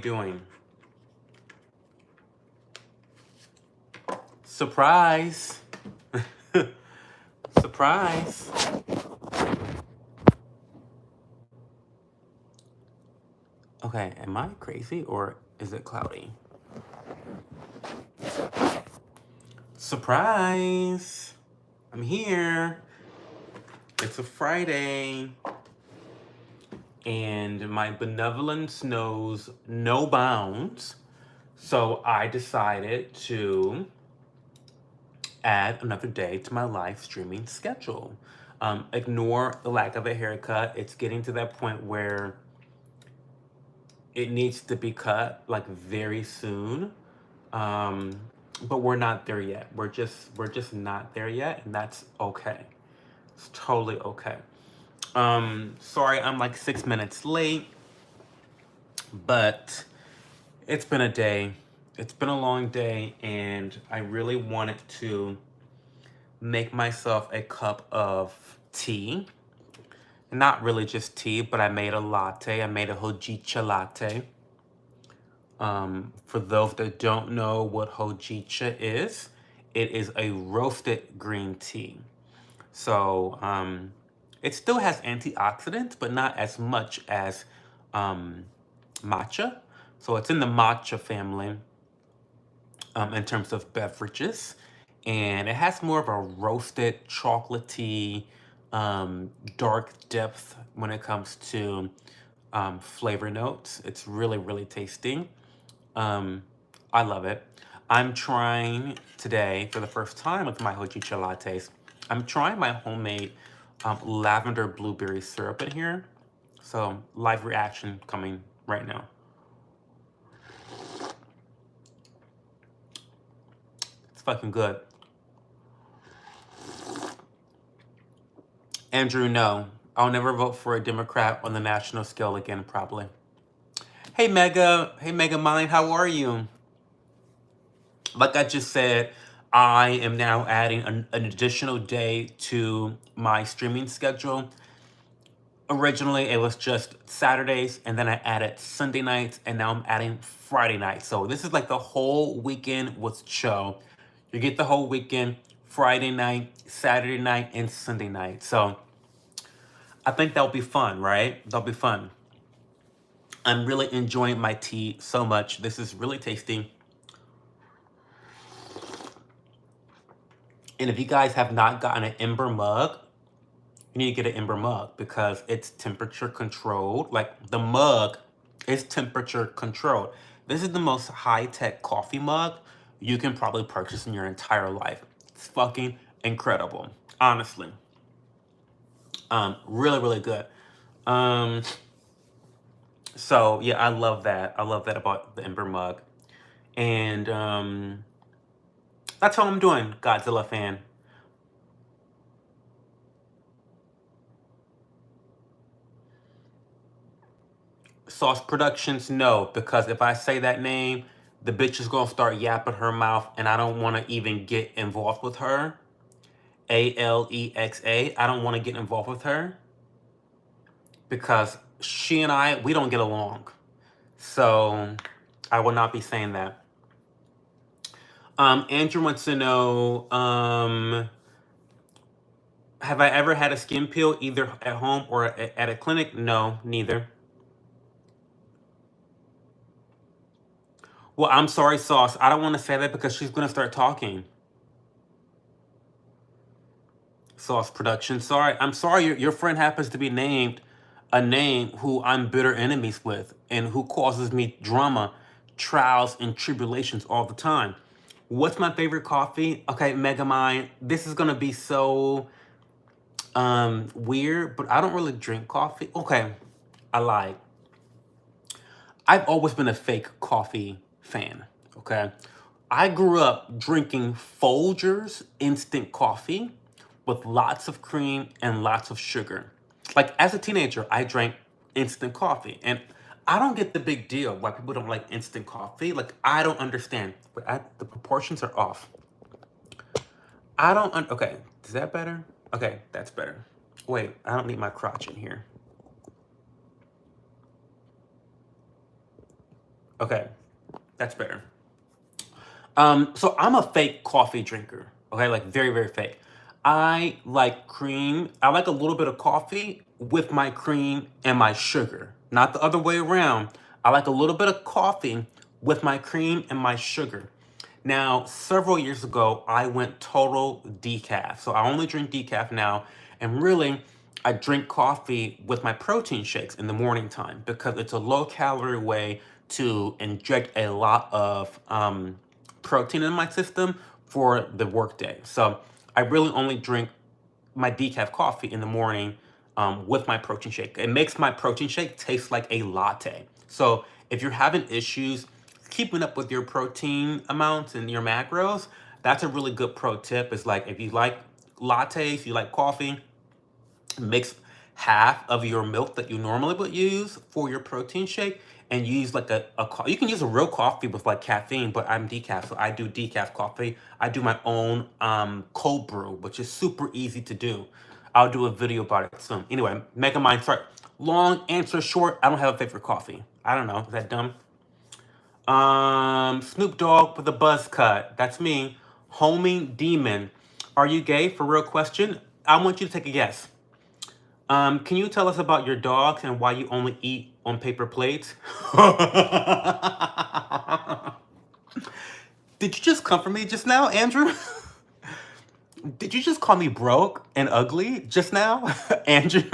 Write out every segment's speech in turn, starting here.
doing? Surprise. Surprise. Okay, am I crazy or is it cloudy? Surprise. I'm here. It's a Friday. And my benevolence knows no bounds. So I decided to add another day to my live streaming schedule. Ignore the lack of a haircut. It's getting to that point where it needs to be cut like very soon. But we're not there yet. We're just not there yet, and that's okay. It's totally okay. Sorry I'm like 6 minutes late, but it's been a day. It's been a long day, and I really wanted to make myself a cup of tea. Not really just tea, but I made a latte. I made a hojicha latte. For those that don't know what hojicha is, it is a roasted green tea. So it still has antioxidants, but not as much as matcha. So it's in the matcha family in terms of beverages. And it has more of a roasted, chocolatey, dark depth when it comes to flavor notes. It's really, really tasty. I love it. I'm trying today, for the first time with my hojicha lattes, I'm trying my homemade lavender blueberry syrup in here. So live reaction coming right now. It's fucking good. Andrew, no. I'll never vote for a Democrat on the national scale again, probably. Hey, Mega. Hey, Mega Mind. How are you? Like I just said, I am now adding an additional day to my streaming schedule. Originally, it was just Saturdays, and then I added Sunday nights, and now I'm adding Friday nights. So this is like the whole weekend with show. You get the whole weekend, Friday night, Saturday night, and Sunday night. So I think that'll be fun, right? That'll be fun. I'm really enjoying my tea so much. This is really tasty. And if you guys have not gotten an Ember mug, you need to get an Ember mug because it's temperature controlled. Like the mug is temperature controlled. This is the most high-tech coffee mug you can probably purchase in your entire life. It's fucking incredible, honestly. Really, really good. So yeah, I love that. I love that about the Ember mug. And that's all I'm doing, Godzilla fan. Sauce Productions, no, because if I say that name, the bitch is gonna start yapping her mouth, and I don't want to even get involved with her. Alexa, I don't want to get involved with her because she and we don't get along. So I will not be saying that. Andrew wants to know, have I ever had a skin peel either at home or at a clinic? No, neither. Well, I'm sorry, Sauce. I don't want to say that because she's going to start talking. Sauce Production. Sorry. I'm sorry your friend happens to be named a name who I'm bitter enemies with and who causes me drama, trials, and tribulations all the time. What's my favorite coffee? Okay, Megamind. This is going to be so weird, but I don't really drink coffee. Okay, I lied. I've always been a fake coffee fan, okay? I grew up drinking Folgers instant coffee with lots of cream and lots of sugar. Like as a teenager, I drank instant coffee, and I don't get the big deal why people don't like instant coffee. Like I don't understand, but the proportions are off. I don't, okay, is that better? Okay, that's better. Wait, I don't need my crotch in here. Okay, that's better. So I'm a fake coffee drinker. Okay, like very, very fake. I like cream. I like a little bit of coffee with my cream and my sugar, not the other way around. I like a little bit of coffee with my cream and my sugar. Now, several years ago, I went total decaf. So I only drink decaf now. And really, I drink coffee with my protein shakes in the morning time because it's a low calorie way to inject a lot of protein in my system for the workday. So I really only drink my decaf coffee in the morning with my protein shake. It makes my protein shake taste like a latte. So if you're having issues keeping up with your protein amounts and your macros, that's a really good pro tip. Is like if you like lattes, you like coffee, mix half of your milk that you normally would use for your protein shake and use like you can use a real coffee with like caffeine, but I'm decaf, so I do decaf coffee. I do my own cold brew, which is super easy to do. I'll do a video about it soon. Anyway, Mega Mind, sorry. Long answer short, I don't have a favorite coffee. I don't know. Is that dumb? Snoop Dogg with a buzz cut. That's me. Homing Demon. Are you gay? For real question. I want you to take a guess. Can you tell us about your dogs and why you only eat on paper plates? Did you just come for me just now, Andrew? Did you just call me broke and ugly just now, Andrew?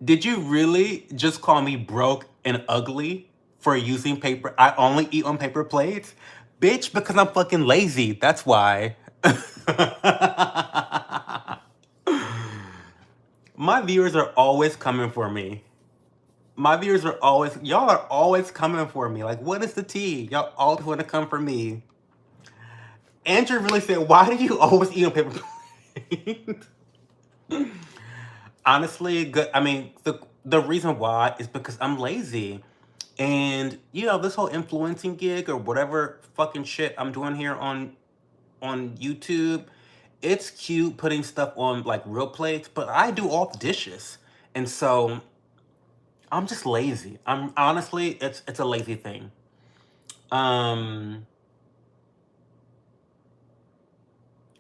Did you really just call me broke and ugly for using paper? I only eat on paper plates? Bitch, because I'm fucking lazy. That's why. My viewers are always coming for me. My viewers are always, y'all are always coming for me. Like, what is the tea? Y'all always want to come for me. Andrew really said, why do you always eat on paper plates? Honestly, good. I mean, the reason why is because I'm lazy. And you know, this whole influencing gig or whatever fucking shit I'm doing here on YouTube, it's cute putting stuff on like real plates, but I do all the dishes. And so I'm just lazy. I'm honestly, it's a lazy thing. Um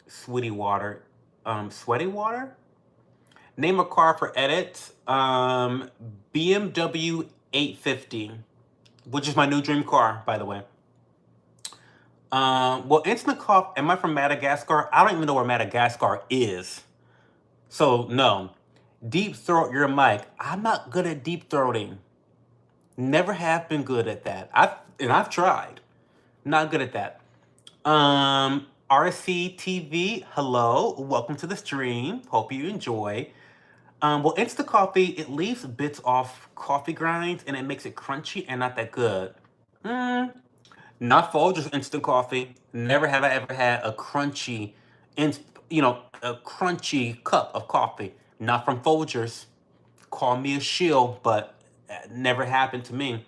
Sweaty water. Sweaty water? Name a car for edits. BMW 850, which is my new dream car, by the way. Well, instant cough. Am I from Madagascar? I don't even know where Madagascar is. So no. Deep throat your mic. I'm not good at deep throating. Never have been good at that. I've tried. Not good at that. RCTV, hello. Welcome to the stream. Hope you enjoy. Well, instant coffee, it leaves bits off coffee grinds and it makes it crunchy and not that good. Not Folgers instant coffee. Never have I ever had a crunchy, a crunchy cup of coffee. Not from Folgers. Call me a shill, but never happened to me.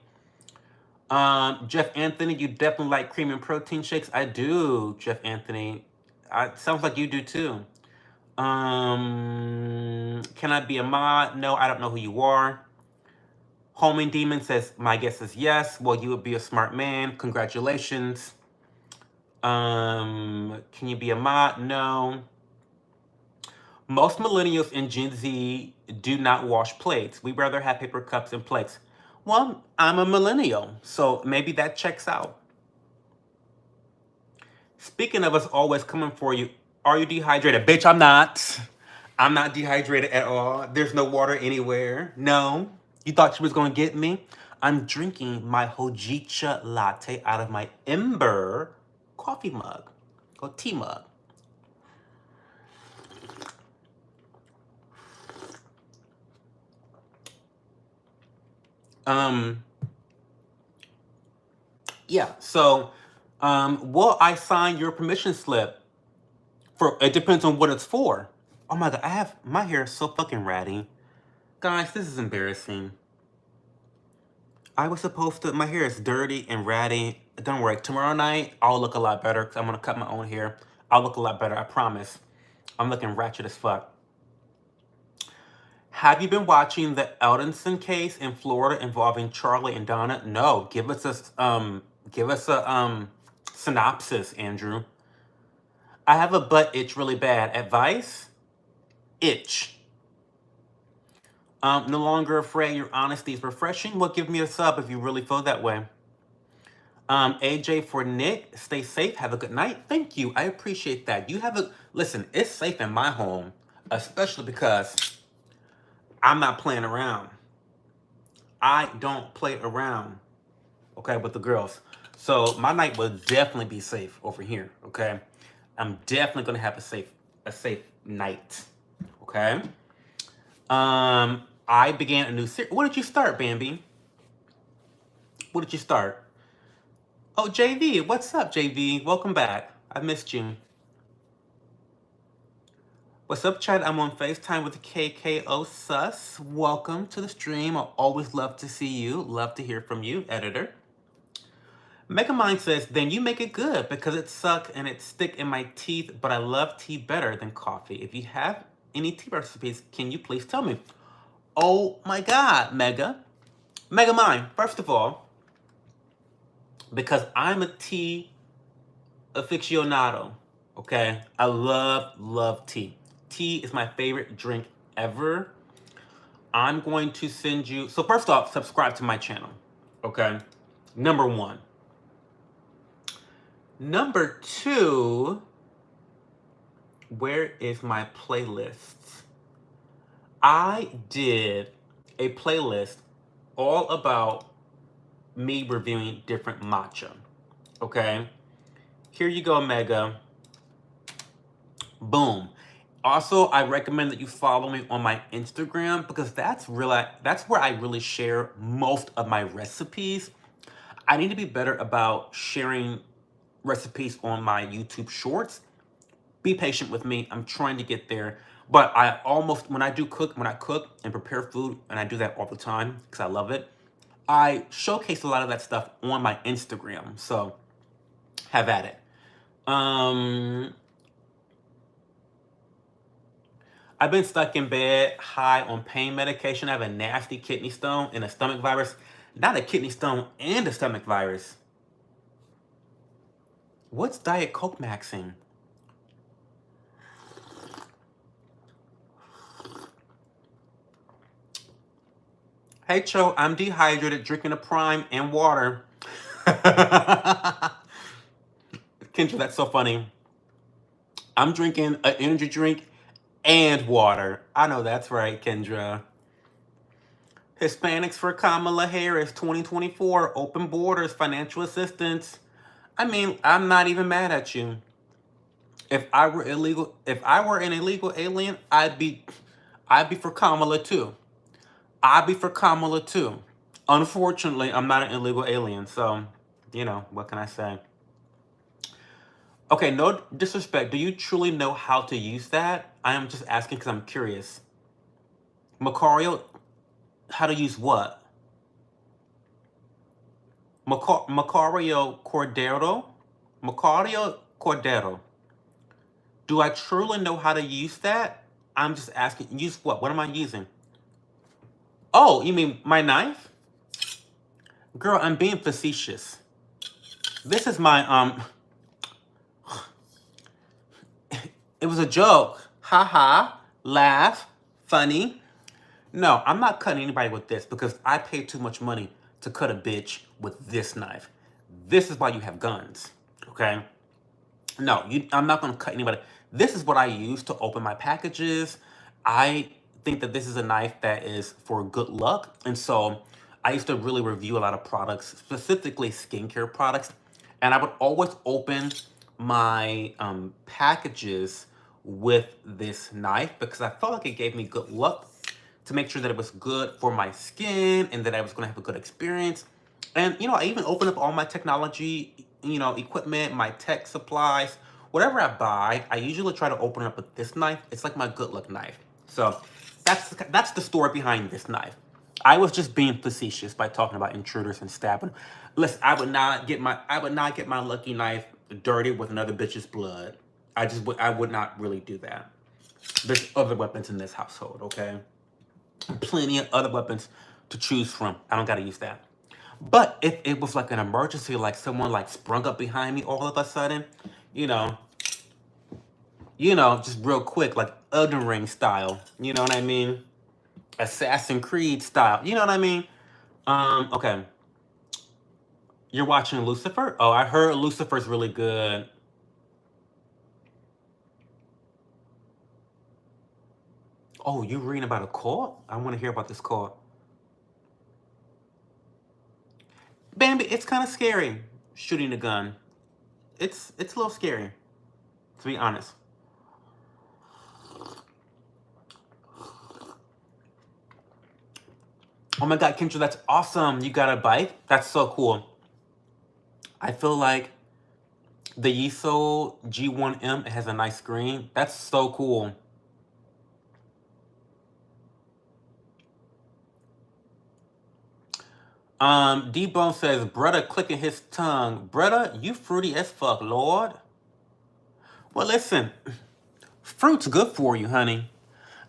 Jeff Anthony, you definitely like cream and protein shakes. I do, Jeff Anthony. Sounds like you do too. Can I be a mod? No, I don't know who you are. Homing Demon says, my guess is yes. Well, you would be a smart man. Congratulations. Can you be a mod? No. Most millennials and Gen Z do not wash plates. We rather have paper cups and plates. Well, I'm a millennial, so maybe that checks out. Speaking of us always coming for you, are you dehydrated? Bitch, I'm not. I'm not dehydrated at all. There's no water anywhere. No. You thought you was gonna get me? I'm drinking my Hojicha latte out of my Ember coffee mug or tea mug. Yeah, so will I sign your permission slip? For it depends on what it's for. Oh my god, my hair is so fucking ratty. Guys, this is embarrassing. I was supposed to, my hair is dirty and ratty. Don't worry, tomorrow night I'll look a lot better because I'm gonna cut my own hair. I'll look a lot better, I promise. I'm looking ratchet as fuck. Have you been watching the Eldenson case in Florida involving Charlie and Donna? No. Give us a synopsis, Andrew. I have a butt itch really bad. Advice? Itch. No longer afraid. Your honesty is refreshing. Well, give me a sub if you really feel that way. AJ for Nick, stay safe. Have a good night. Thank you. I appreciate that. Listen, it's safe in my home, especially because I'm not playing around. I don't play around, okay, with the girls. So my night will definitely be safe over here, okay? I'm definitely gonna have a safe night, okay? I began a new series. What did you start, Bambi? What did you start? Oh, JV, what's up, JV? Welcome back. I missed you. What's up, chat? I'm on FaceTime with KKO Sus. Welcome to the stream. I always love to see you. Love to hear from you, editor. Megamind says, then you make it good because it suck and it stick in my teeth, but I love tea better than coffee. If you have any tea recipes, can you please tell me? Oh my God, Megamind, first of all, because I'm a tea aficionado, okay? I love tea. Tea is my favorite drink ever. I'm going to send you, so first off, subscribe to my channel, okay? Number one. Number two, where is my playlist? I did a playlist all about me reviewing different matcha, okay? Here you go, Mega. Boom. Also, I recommend that you follow me on my Instagram because that's where I really share most of my recipes. I need to be better about sharing recipes on my YouTube shorts. Be patient with me. I'm trying to get there. But when I cook and prepare food, and I do that all the time because I love it, I showcase a lot of that stuff on my Instagram. So have at it. I've been stuck in bed, high on pain medication. I have a nasty kidney stone and a stomach virus. Not a kidney stone and a stomach virus. What's Diet Coke maxing? Hey, Cho, I'm dehydrated, drinking a Prime and water. Kendra, that's so funny. I'm drinking an energy drink and water. I know that's right, Kendra. Hispanics for Kamala Harris 2024, open borders, financial assistance. I mean, I'm not even mad at you. If I were an illegal alien, I'd be for Kamala too. I'd be for Kamala too. Unfortunately, I'm not an illegal alien, so, you know, what can I say? Okay, no disrespect. Do you truly know how to use that? I am just asking because I'm curious. Macario, how to use what? Macario Cordero? Macario Cordero. Do I truly know how to use that? I'm just asking. Use what? What am I using? Oh, you mean my knife? Girl, I'm being facetious. This is my, it was a joke. Ha ha. Laugh. Funny. No, I'm not cutting anybody with this because I paid too much money to cut a bitch with this knife. This is why you have guns, okay? No, I'm not going to cut anybody. This is what I use to open my packages. I think that this is a knife that is for good luck. And so I used to really review a lot of products, specifically skincare products. And I would always open my packages with this knife because I felt like it gave me good luck to make sure that it was good for my skin and that I was going to have a good experience. And, you know, I even open up all my technology, you know, equipment, my tech supplies, whatever I buy, I usually try to open it up with this knife. It's like my good luck knife. So that's the story behind this knife. I was just being facetious by talking about intruders and stabbing. Listen, I would not get my lucky knife dirty with another bitch's blood. I would not really do that. There's other weapons in this household, okay? plenty of other weapons to choose from. I don't gotta use that. But if it was like an emergency, like someone like sprung up behind me all of a sudden, you know, just real quick, like Elden Ring style, you know what I mean? Assassin's Creed style, you know what I mean? Okay. You're watching Lucifer? Oh, I heard Lucifer's really good. Oh, you reading about a cult? I want to hear about this cult. Bambi, it's kind of scary shooting a gun. It's a little scary, to be honest. Oh my God, Kendra, that's awesome. You got a bike? That's so cool. I feel like the Yiso G1M, it has a nice screen. That's so cool. D-Bone says, Bretta clicking his tongue. Bretta, you fruity as fuck, Lord. Well, listen, fruit's good for you, honey.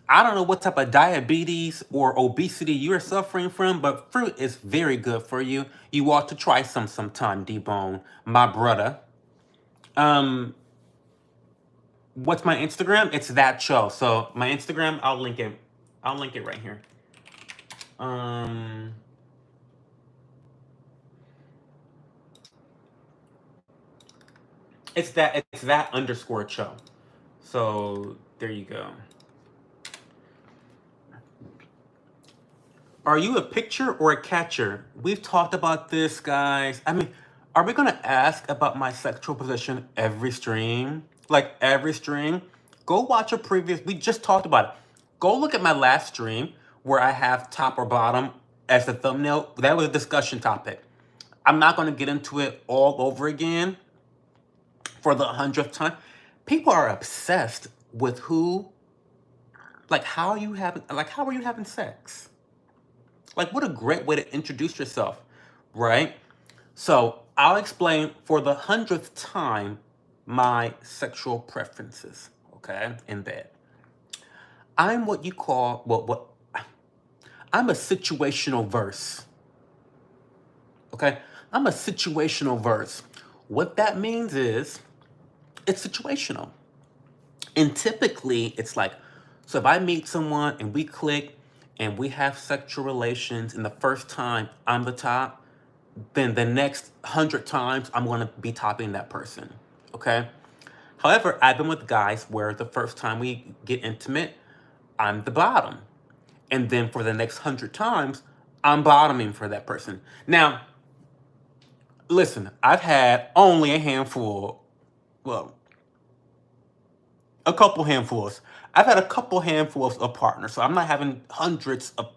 I don't know what type of diabetes or obesity you're suffering from, but fruit is very good for you. You ought to try some sometime, D-Bone, my brother. What's my Instagram? It's ThatCho. So my Instagram, I'll link it. I'll link it right here. It's that underscore cho. So there you go. Are you a pitcher or a catcher? We've talked about this, guys. I mean, are we gonna ask about my sexual position every stream? Like every stream? Go watch a previous. We just talked about it. Go look at my last stream where I have top or bottom as the thumbnail. That was a discussion topic. I'm not gonna get into it all over again for the 100th time. People are obsessed with how are you having sex? Like, what a great way to introduce yourself, right? So I'll explain for the 100th time my sexual preferences, okay, in bed. I'm what you call, what I'm a situational verse, okay? I'm a situational verse. What that means is it's situational. And typically, it's like, so if I meet someone and we click and we have sexual relations, and the first time I'm the top, then the next 100 times I'm going to be topping that person. Okay? However, I've been with guys where the first time we get intimate, I'm the bottom. And then for the next 100 times, I'm bottoming for that person. Now, listen, I've had only a handful, well, a couple handfuls. I've had a couple handfuls of partners, so I'm not having hundreds of.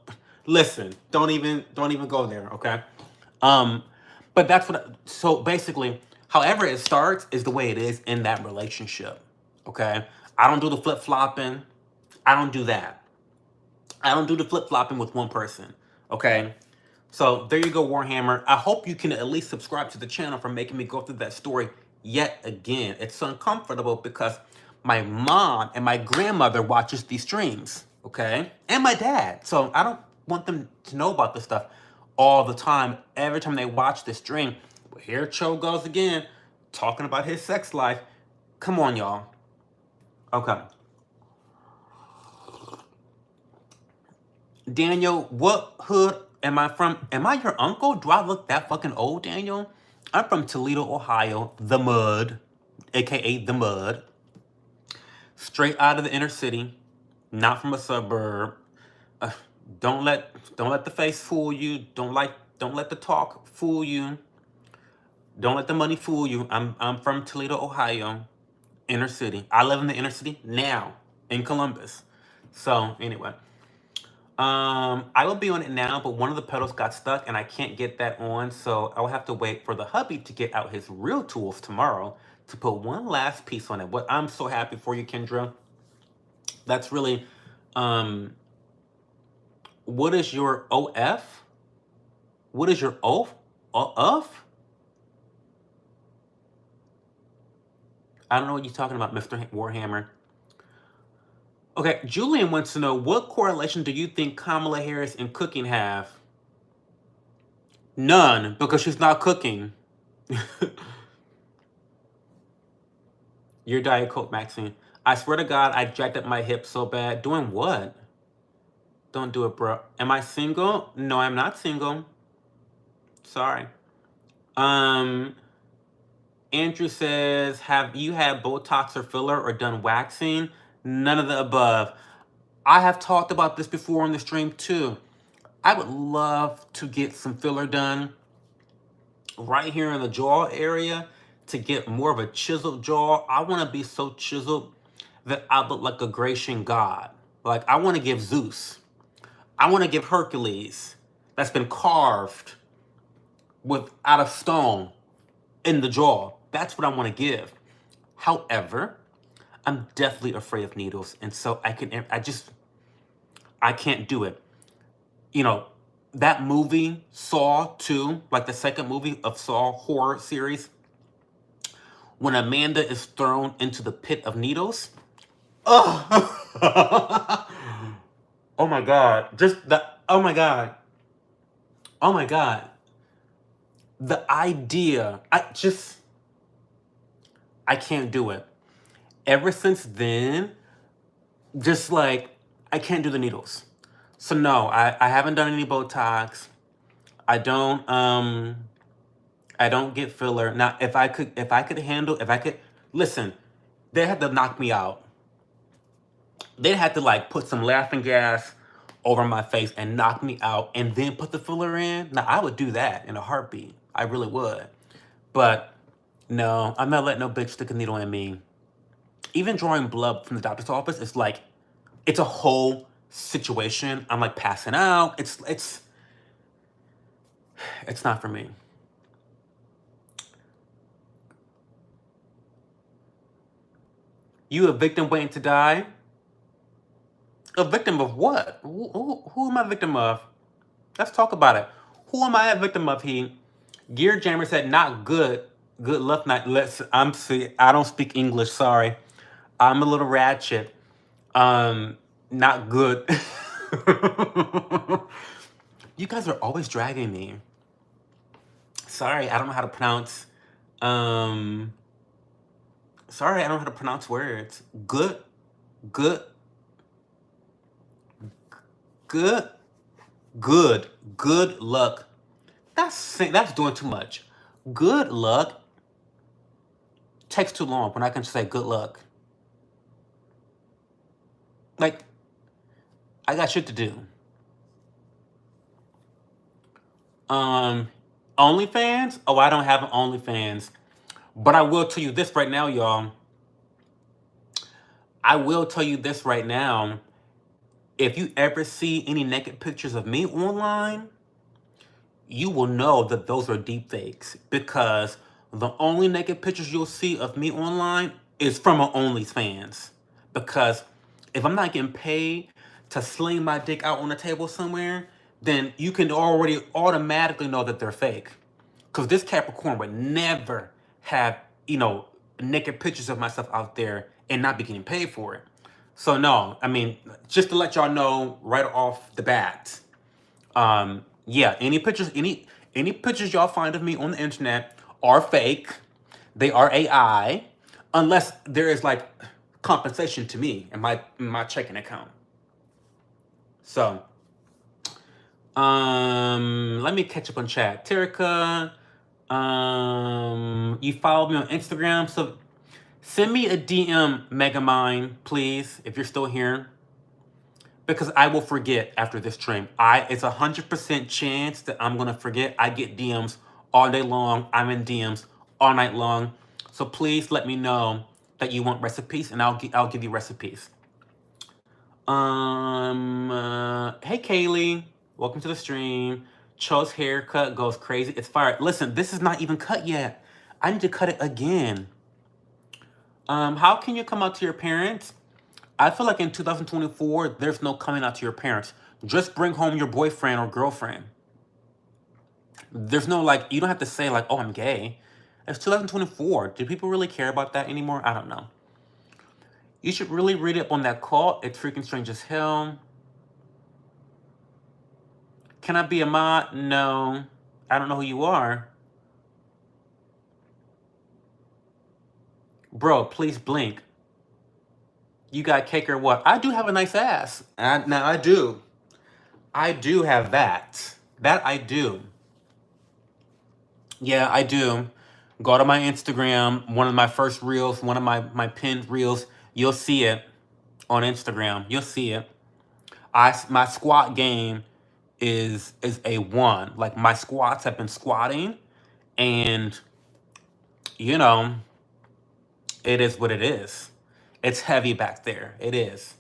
Listen, don't even go there, okay? Um, but that's what. So basically, however it starts is the way it is in that relationship, okay? I don't do the flip flopping. I don't do that. I don't do the flip flopping with one person, okay? So there you go, Warhammer. I hope you can at least subscribe to the channel for making me go through that story yet again. It's uncomfortable because my mom and my grandmother watches these streams, okay? And my dad. So I don't want them to know about this stuff all the time. Every time they watch this stream, but here Cho goes again, talking about his sex life. Come on, y'all. Okay. Daniel, what hood am I from? Am I your uncle? Do I look that fucking old, Daniel? I'm from Toledo, Ohio, the mud, aka the mud. Straight out of the inner city, not from a suburb. Uh, don't let the face fool you. Don't let the talk fool you. Don't let the money fool you. I'm from Toledo, Ohio, inner city. I live in the inner city now in Columbus. So anyway. I will be on it now, but one of the pedals got stuck and I can't get that on, so I will have to wait for the hubby to get out his real tools tomorrow to put one last piece on it. But I'm so happy for you, Kendra. That's really, what is your OF? What is your OF? OF? I don't know what you're talking about, Mr. Warhammer. Okay, Julian wants to know, what correlation do you think Kamala Harris and cooking have? None, because she's not cooking. Your Diet Coke, Maxine. I swear to God, I jacked up my hip so bad. Doing what? Don't do it, bro. Am I single? No, I'm not single. Sorry. Um, Andrew says, have you had Botox or filler or done waxing? None of the above. I have talked about this before on the stream too. I would love to get some filler done right here in the jaw area to get more of a chiseled jaw. I want to be so chiseled that I look like a Grecian god. Like, I want to give Zeus. I want to give Hercules that's been carved out of stone in the jaw. That's what I want to give. However, I'm definitely afraid of needles, and so I can't do it. You know, that movie, Saw 2, like the second movie of Saw horror series, when Amanda is thrown into the pit of needles. Oh, oh my God. Oh my God. Oh my God. The idea, I can't do it. Ever since then, just like, I can't do the needles. So no, I haven't done any Botox. I don't get filler. Now, if I could listen, they had to knock me out. They had to like put some laughing gas over my face and knock me out and then put the filler in. Now, I would do that in a heartbeat. I really would. But no, I'm not letting no bitch stick a needle in me. Even drawing blood from the doctor's office is like, it's a whole situation. I'm like passing out. It's not for me. You a victim waiting to die? A victim of what? Who am I a victim of? Let's talk about it. Who am I a victim of? Gear Jammer said, not good. Good luck night. I don't speak English, sorry. I'm a little ratchet. Not good. You guys are always dragging me. Sorry, I don't know how to pronounce. Sorry, I don't know how to pronounce words. Good luck. That's doing too much. Good luck takes too long when I can just say good luck. Like, I got shit to do. OnlyFans? Oh, I don't have an OnlyFans. But I will tell you this right now, y'all. I will tell you this right now. If you ever see any naked pictures of me online, you will know that those are deep fakes, because the only naked pictures you'll see of me online is from an OnlyFans. Because if I'm not getting paid to sling my dick out on the table somewhere, then you can already automatically know that they're fake. Because this Capricorn would never have, naked pictures of myself out there and not be getting paid for it. So no, I mean, just to let y'all know right off the bat, yeah, any pictures y'all find of me on the internet are fake. They are AI, unless there is like compensation to me in my checking account. So, let me catch up on chat. Terica, you followed me on Instagram, so send me a DM, Megamind, please, if you're still here. Because I will forget after this stream. It's 100% chance that I'm gonna forget. I get DMs all day long. I'm in DMs all night long. So please let me know that you want recipes, and I'll give you recipes. Hey Kaylee, welcome to the stream. Cho's haircut goes crazy. It's fire. Listen, this is not even cut yet. I need to cut it again. How can you come out to your parents? I feel like in 2024, there's no coming out to your parents. Just bring home your boyfriend or girlfriend. There's no, like, you don't have to say, like, oh, I'm gay. It's 2024. Do people really care about that anymore? I don't know. You should really read up on that cult. It's freaking strange as hell. Can I be a mod? No. I don't know who you are. Bro, please blink. You got cake or what? I do have a nice ass. Now I do. I do have that. That I do. Yeah, I do. Go to my Instagram, one of my first reels, one of my pinned reels. You'll see it on Instagram. You'll see it. My squat game is A1. Like, my squats have been squatting, and you know, it is what it is. It's heavy back there. It is.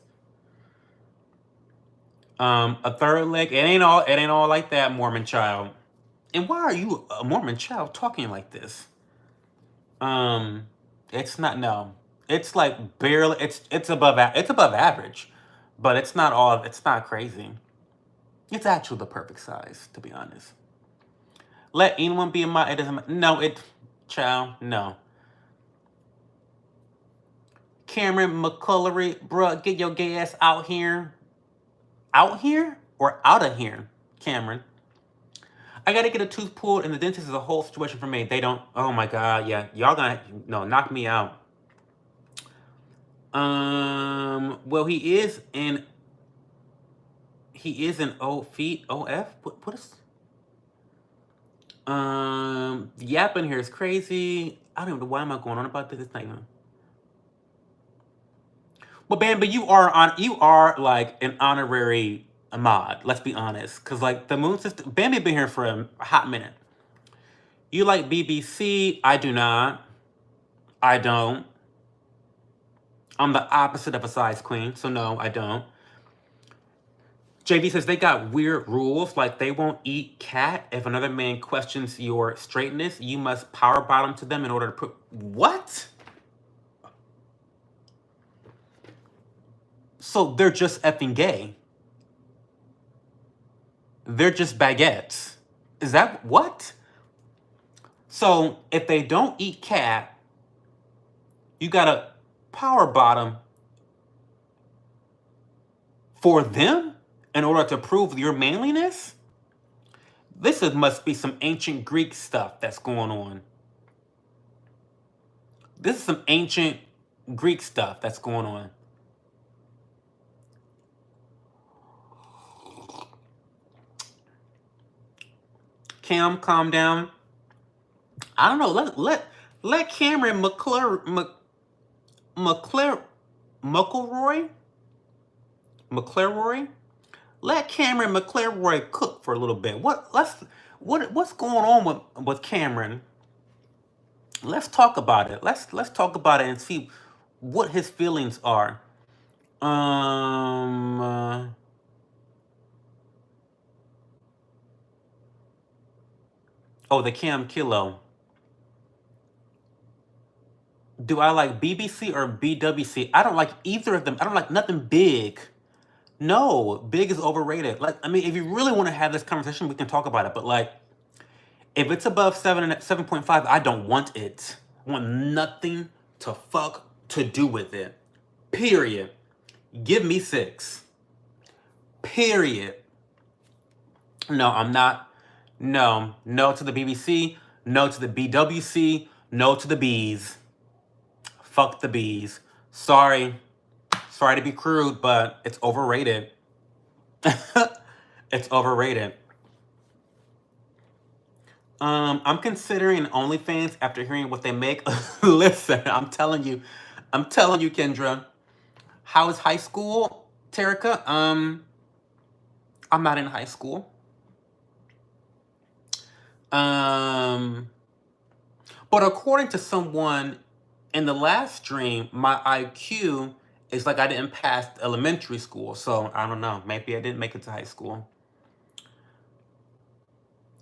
A third leg. It ain't all like that, Mormon child. And why are you, a Mormon child, talking like this? It's not, no. It's like barely, it's above average, but it's not crazy. It's actually the perfect size, to be honest. Let anyone be in my, it doesn't, no, child, no. Cameron McCullery, bruh, get your gay ass out here. Out here or out of here, Cameron? I gotta get a tooth pulled, and the dentist is a whole situation for me. They don't. Oh my god, yeah, y'all gonna knock me out. Well, he is in. He is in feet OF. What is? Yapping here is crazy. I don't even know why am I going on about this. It's not even. Well, Bambi, you are like an honorary mod. Let's be honest, because like the moon system, Bambi been here for a hot minute. You like BBC? I do not. I don't. I'm the opposite of a size queen, so no, I don't. JV says they got weird rules, like they won't eat cat. If another man questions your straightness, you must power bottom to them in order to put. What? So they're just effing gay. They're just baguettes. Is that what? So if they don't eat cat, you gotta power bottom for them in order to prove your manliness? Must be some ancient Greek stuff that's going on. This is some ancient Greek stuff that's going on. Cam, calm down. I don't know. Let Cameron McClelroy let Cameron McClelroy cook for a little bit. What's going on with Cameron? Let's talk about it. Let's talk about it and see what his feelings are. Oh, the Cam Kilo. Do I like BBC or BWC? I don't like either of them. I don't like nothing big. No, big is overrated. Like, I mean, if you really want to have this conversation, we can talk about it. But like, if it's above 7.5, I don't want it. I want nothing to do with it. Period. Give me 6. Period. No, I'm not. No to the BBC. No to the BWC. No to the Bs. Fuck the Bs. Sorry to be crude, but it's overrated. It's overrated. I'm considering OnlyFans after hearing what they make. Listen, I'm telling you, Kendra. How is high school, Terica? I'm not in high school. But according to someone in the last stream, my IQ is like I didn't pass elementary school. So I don't know. Maybe I didn't make it to high school.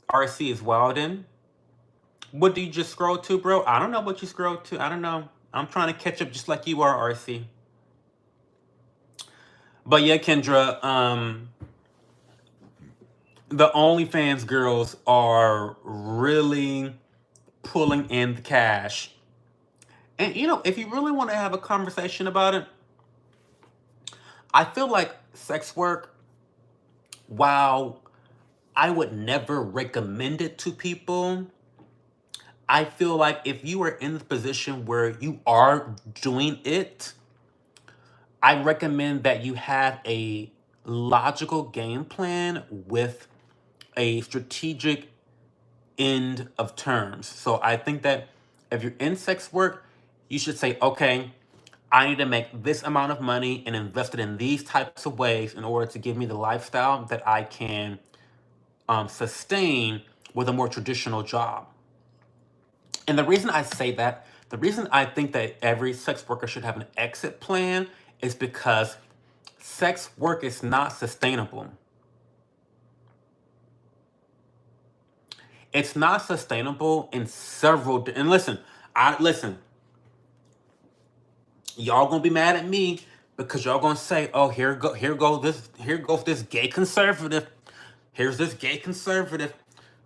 RC is Wilden. What do you just scroll to, bro? I don't know what you scroll to. I don't know. I'm trying to catch up just like you are, RC. But yeah, Kendra, the OnlyFans girls are really pulling in the cash. And, if you really want to have a conversation about it, I feel like sex work, while I would never recommend it to people, I feel like if you are in the position where you are doing it, I recommend that you have a logical game plan with a strategic end of terms. So I think that if you're in sex work, you should say, okay, I need to make this amount of money and invest it in these types of ways in order to give me the lifestyle that I can sustain with a more traditional job. And the reason I say that, the reason I think that every sex worker should have an exit plan is because sex work is not sustainable. It's not sustainable in several. And listen, y'all gonna be mad at me because y'all gonna say, "Oh, here goes this gay conservative. Here's this gay conservative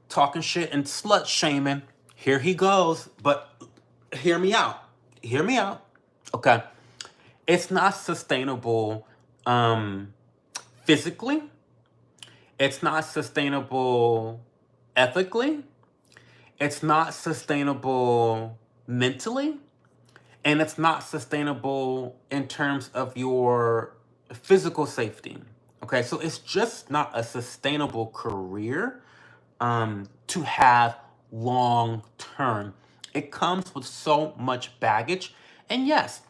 talking shit and slut shaming. Here he goes." But hear me out. Hear me out. Okay, it's not sustainable physically. It's not sustainable ethically. It's not sustainable mentally. And it's not sustainable in terms of your physical safety. Okay, so it's just not a sustainable career to have long term. It comes with so much baggage. And yes,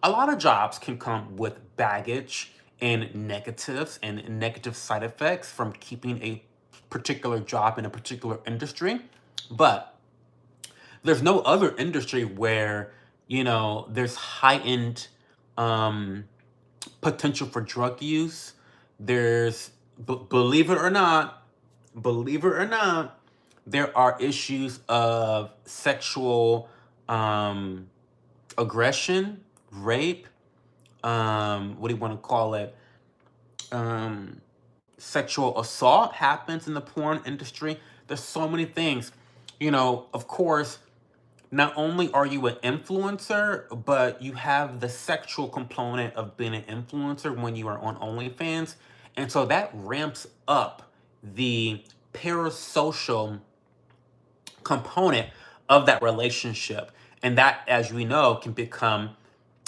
a lot of jobs can come with baggage and negatives and negative side effects from keeping a particular job in a particular industry. But there's no other industry where, there's heightened um, potential for drug use. There's, believe it or not, there are issues of sexual um, aggression, rape, what do you want to call it? Um, Sexual assault happens in the porn industry. There's so many things. Of course, not only are you an influencer, but you have the sexual component of being an influencer when you are on OnlyFans. And so that ramps up the parasocial component of that relationship. And that, as we know, can become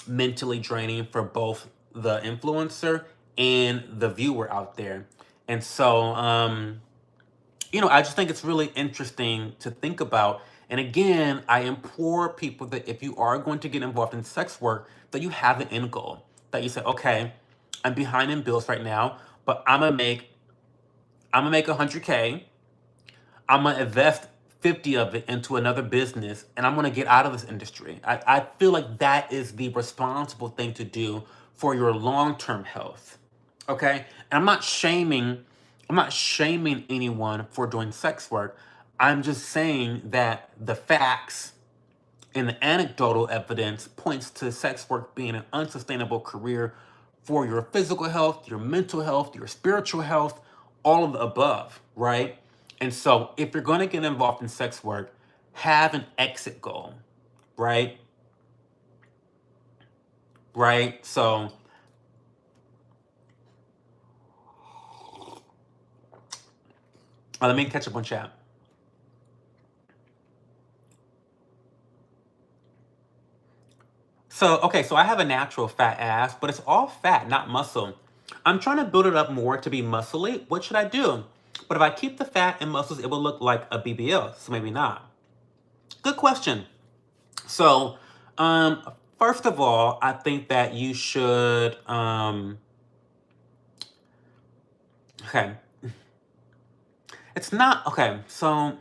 mentally draining for both the influencer and the viewer out there. And so, I just think it's really interesting to think about. And again, I implore people that if you are going to get involved in sex work, that you have an end goal. That you say, okay, I'm behind in bills right now, but I'm gonna make 100K. I'm gonna invest 50 of it into another business, and I'm gonna get out of this industry. I feel like that is the responsible thing to do for your long-term health. Okay? And I'm not shaming anyone for doing sex work. I'm just saying that the facts and the anecdotal evidence points to sex work being an unsustainable career for your physical health, your mental health, your spiritual health, all of the above, right? And so if you're going to get involved in sex work, have an exit goal, right? Right? So let me catch up on chat. So I have a natural fat ass, but it's all fat, not muscle. I'm trying to build it up more to be muscly. What should I do? But if I keep the fat and muscles, it will look like a BBL, so maybe not. Good question. So, first of all, I think that you should, okay. It's not, okay, so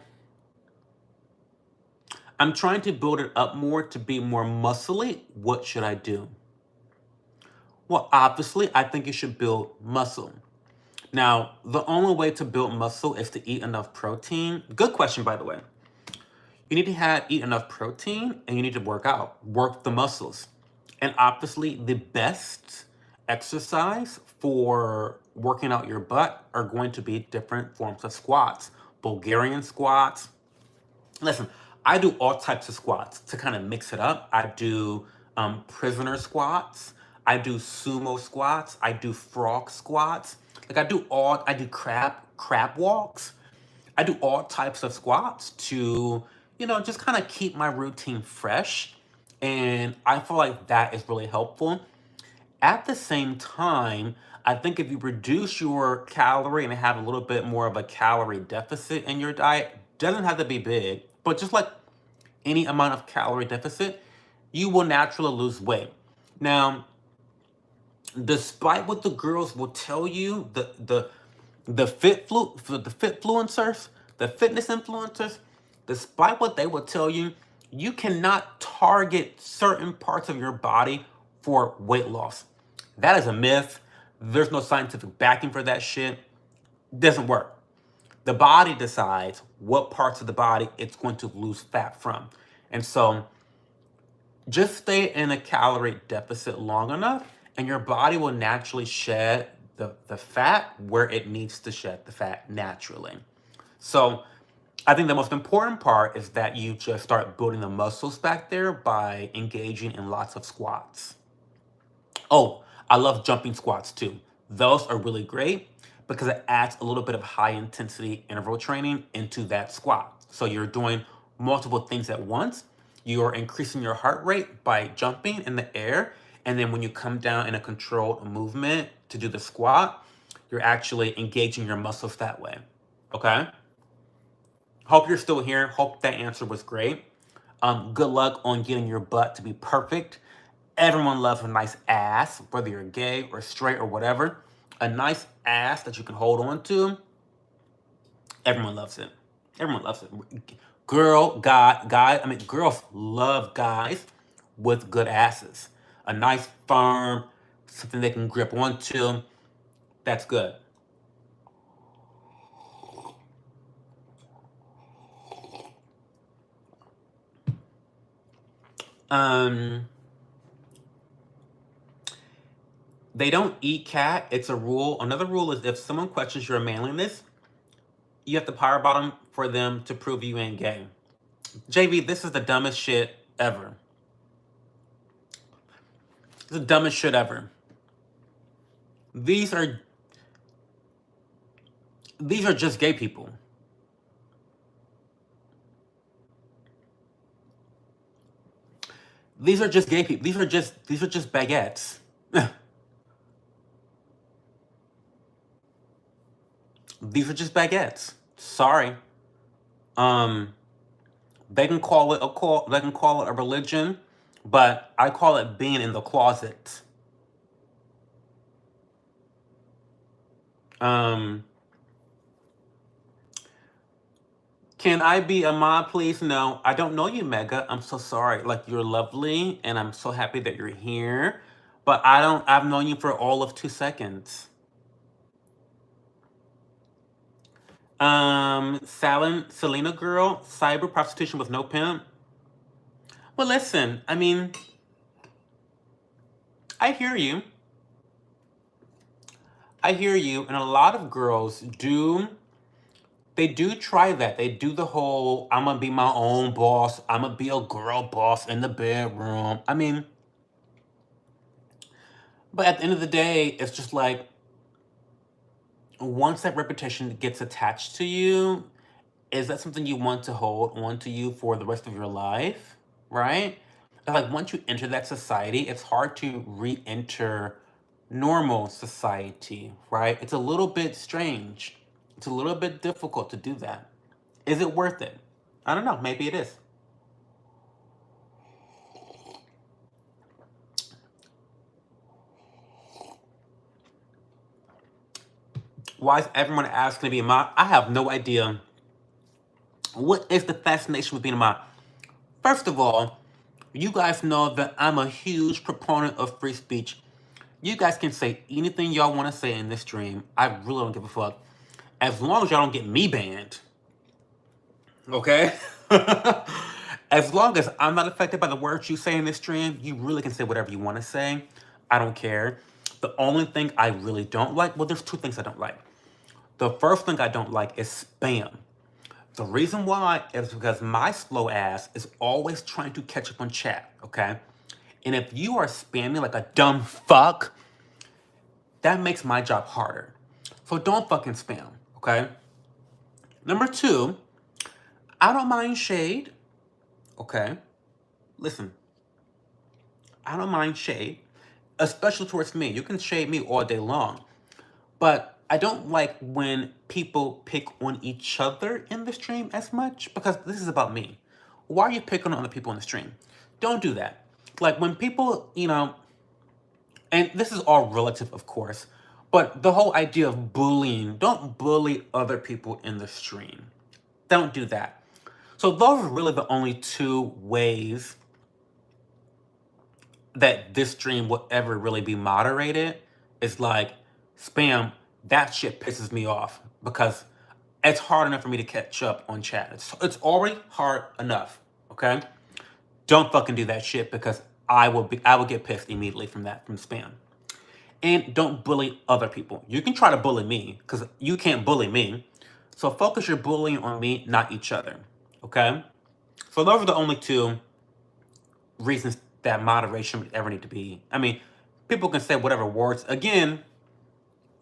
I'm trying to build it up more to be more muscly. What should I do? Well, obviously, I think you should build muscle. Now, the only way to build muscle is to eat enough protein. Good question, by the way. You need to eat enough protein and you need to work out, work the muscles. And obviously, the best exercise for working out your butt are going to be different forms of squats, Bulgarian squats. Listen, I do all types of squats to kind of mix it up. I do prisoner squats. I do sumo squats. I do frog squats. Like I do crab walks. I do all types of squats to, just kind of keep my routine fresh. And I feel like that is really helpful. At the same time, I think if you reduce your calorie and have a little bit more of a calorie deficit in your diet, doesn't have to be big, but just like any amount of calorie deficit, you will naturally lose weight. Now, despite what the girls will tell you, the fitfluencers, the fitness influencers, despite what they will tell you, you cannot target certain parts of your body for weight loss. That is a myth. There's no scientific backing for that shit. Doesn't work. The body decides what parts of the body it's going to lose fat from. And so just stay in a calorie deficit long enough, and your body will naturally shed the fat where it needs to shed the fat naturally. So I think the most important part is that you just start building the muscles back there by engaging in lots of squats. Oh, I love jumping squats too. Those are really great because it adds a little bit of high intensity interval training into that squat. So you're doing multiple things at once. You're increasing your heart rate by jumping in the air. And then when you come down in a controlled movement to do the squat, you're actually engaging your muscles that way. Okay? Hope you're still here. Hope that answer was great. Good luck on getting your butt to be perfect. Everyone loves a nice ass, whether you're gay or straight or whatever. A nice ass that you can hold on to. Everyone loves it. Everyone loves it. Girls love guys with good asses. A nice firm, something they can grip onto. That's good. Um, they don't eat cat. It's a rule. Another rule is if someone questions your manliness, you have to power bottom for them to prove you ain't gay. JV, this is the dumbest shit ever. It's the dumbest shit ever. These are just gay people. These are just gay people. These are just baguettes. These are just baguettes. Sorry. They can call it a cult, they can call it a religion, but I call it being in the closet. Um, can I be a mod, please? No, I don't know you, Mega. I'm so sorry. Like, you're lovely, and I'm so happy that you're here. But I've known you for all of 2 seconds. Selena girl, cyber prostitution with no pimp. Well, listen, I mean, I hear you. I hear you, and a lot of girls they do try that. They do the whole, I'm gonna be my own boss, I'm gonna be a girl boss in the bedroom. I mean, but at the end of the day, it's just like, once that reputation gets attached to you, is that something you want to hold on to you for the rest of your life? Right? And like, once you enter that society, it's hard to re-enter normal society, right? It's a little bit strange. It's a little bit difficult to do that. Is it worth it? I don't know. Maybe it is. Why is everyone asking to be a mod? I have no idea. What is the fascination with being a mod? First of all, you guys know that I'm a huge proponent of free speech. You guys can say anything y'all want to say in this stream. I really don't give a fuck. As long as y'all don't get me banned. Okay? As long as I'm not affected by the words you say in this stream, you really can say whatever you want to say. I don't care. The only thing I really don't like, well, there's two things I don't like. The first thing I don't like is spam. The reason why is because my slow ass is always trying to catch up on chat, okay? And if you are spamming like a dumb fuck, that makes my job harder. So don't fucking spam, okay? Number two, I don't mind shade, okay? Listen, I don't mind shade, especially towards me. You can shade me all day long. But I don't like when people pick on each other in the stream as much because this is about me. Why are you picking on other people in the stream? Don't do that. Like when people, and this is all relative, of course, but the whole idea of bullying, don't bully other people in the stream. Don't do that. So those are really the only two ways that this stream will ever really be moderated. Is like spam. That shit pisses me off because it's hard enough for me to catch up on chat. It's already hard enough. Okay, don't fucking do that shit because I will get pissed immediately from spam. And don't bully other people. You can try to bully me because you can't bully me. So focus your bullying on me, not each other. Okay? So those are the only two reasons that moderation would ever need to be. I mean, people can say whatever words. Again,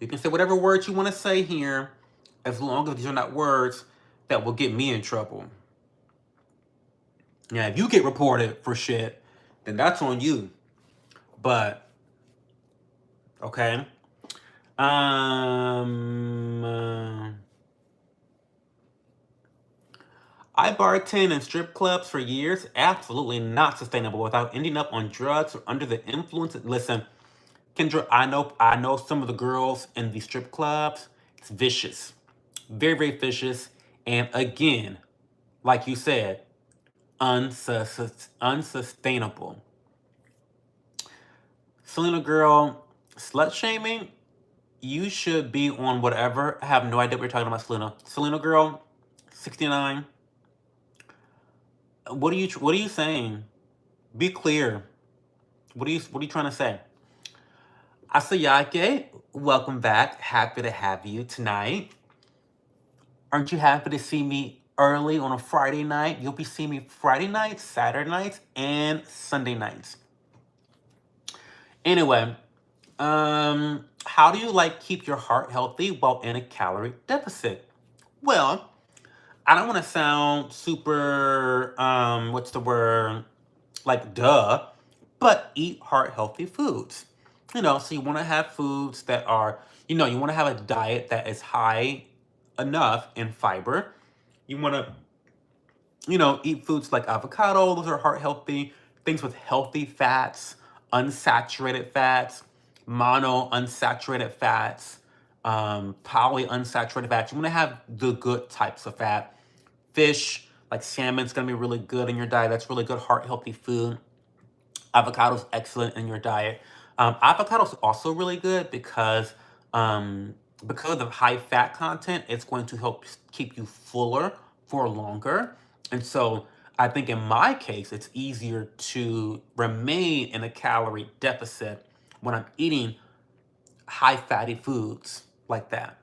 you can say whatever words you want to say here, as long as these are not words that will get me in trouble. Yeah, if you get reported for shit, then that's on you. But okay. I bartend in strip clubs for years. Absolutely not sustainable without ending up on drugs or under the influence. Listen, Kendra, I know some of the girls in the strip clubs. It's vicious. Very, very vicious. And again, like you said, unsustainable. Selena girl, slut shaming, you should be on whatever. I have no idea what you're talking about, Selena. Selena girl, 69. What are you saying? Be clear. What are you trying to say? Asayake, welcome back. Happy to have you tonight. Aren't you happy to see me early on a Friday night? You'll be seeing me Friday nights, Saturday nights, and Sunday nights. Anyway, how do you keep your heart healthy while in a calorie deficit? Well, I don't want to sound super what's the word? Like duh, but eat heart healthy foods. So you want to have foods that are, you want to have a diet that is high enough in fiber. You want to, eat foods like avocado, those are heart healthy, things with healthy fats, unsaturated fats, mono unsaturated fats, poly unsaturated fats. You want to have the good types of fat. Fish, like salmon's gonna be really good in your diet. That's really good heart healthy food. Avocado's excellent in your diet. Avocado's also really good because of the high fat content, it's going to help keep you fuller for longer. And so I think in my case, it's easier to remain in a calorie deficit when I'm eating high fatty foods like that.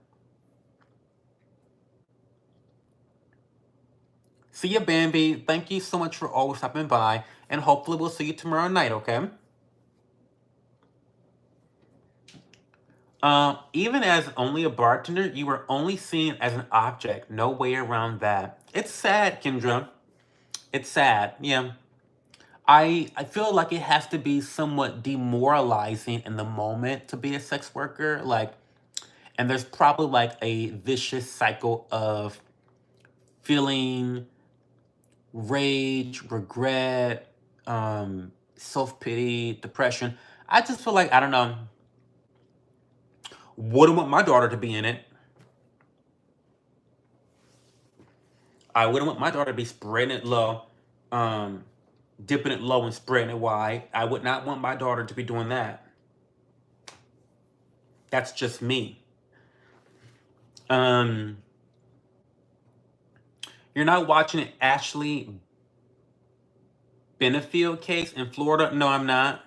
See you, Bambi. Thank you so much for always stopping by. And hopefully we'll see you tomorrow night, okay? Even as only a bartender, you are only seen as an object. No way around that. It's sad, Kendra. It's sad, yeah. I feel like it has to be somewhat demoralizing in the moment to be a sex worker. And there's probably a vicious cycle of feeling rage, regret, self-pity, depression. I just feel like, I don't know, wouldn't want my daughter to be in it. I wouldn't want my daughter to be spreading it low, dipping it low and spreading it wide. I would not want my daughter to be doing that. That's just me. You're not watching an Ashley Benefield case in Florida? No, I'm not.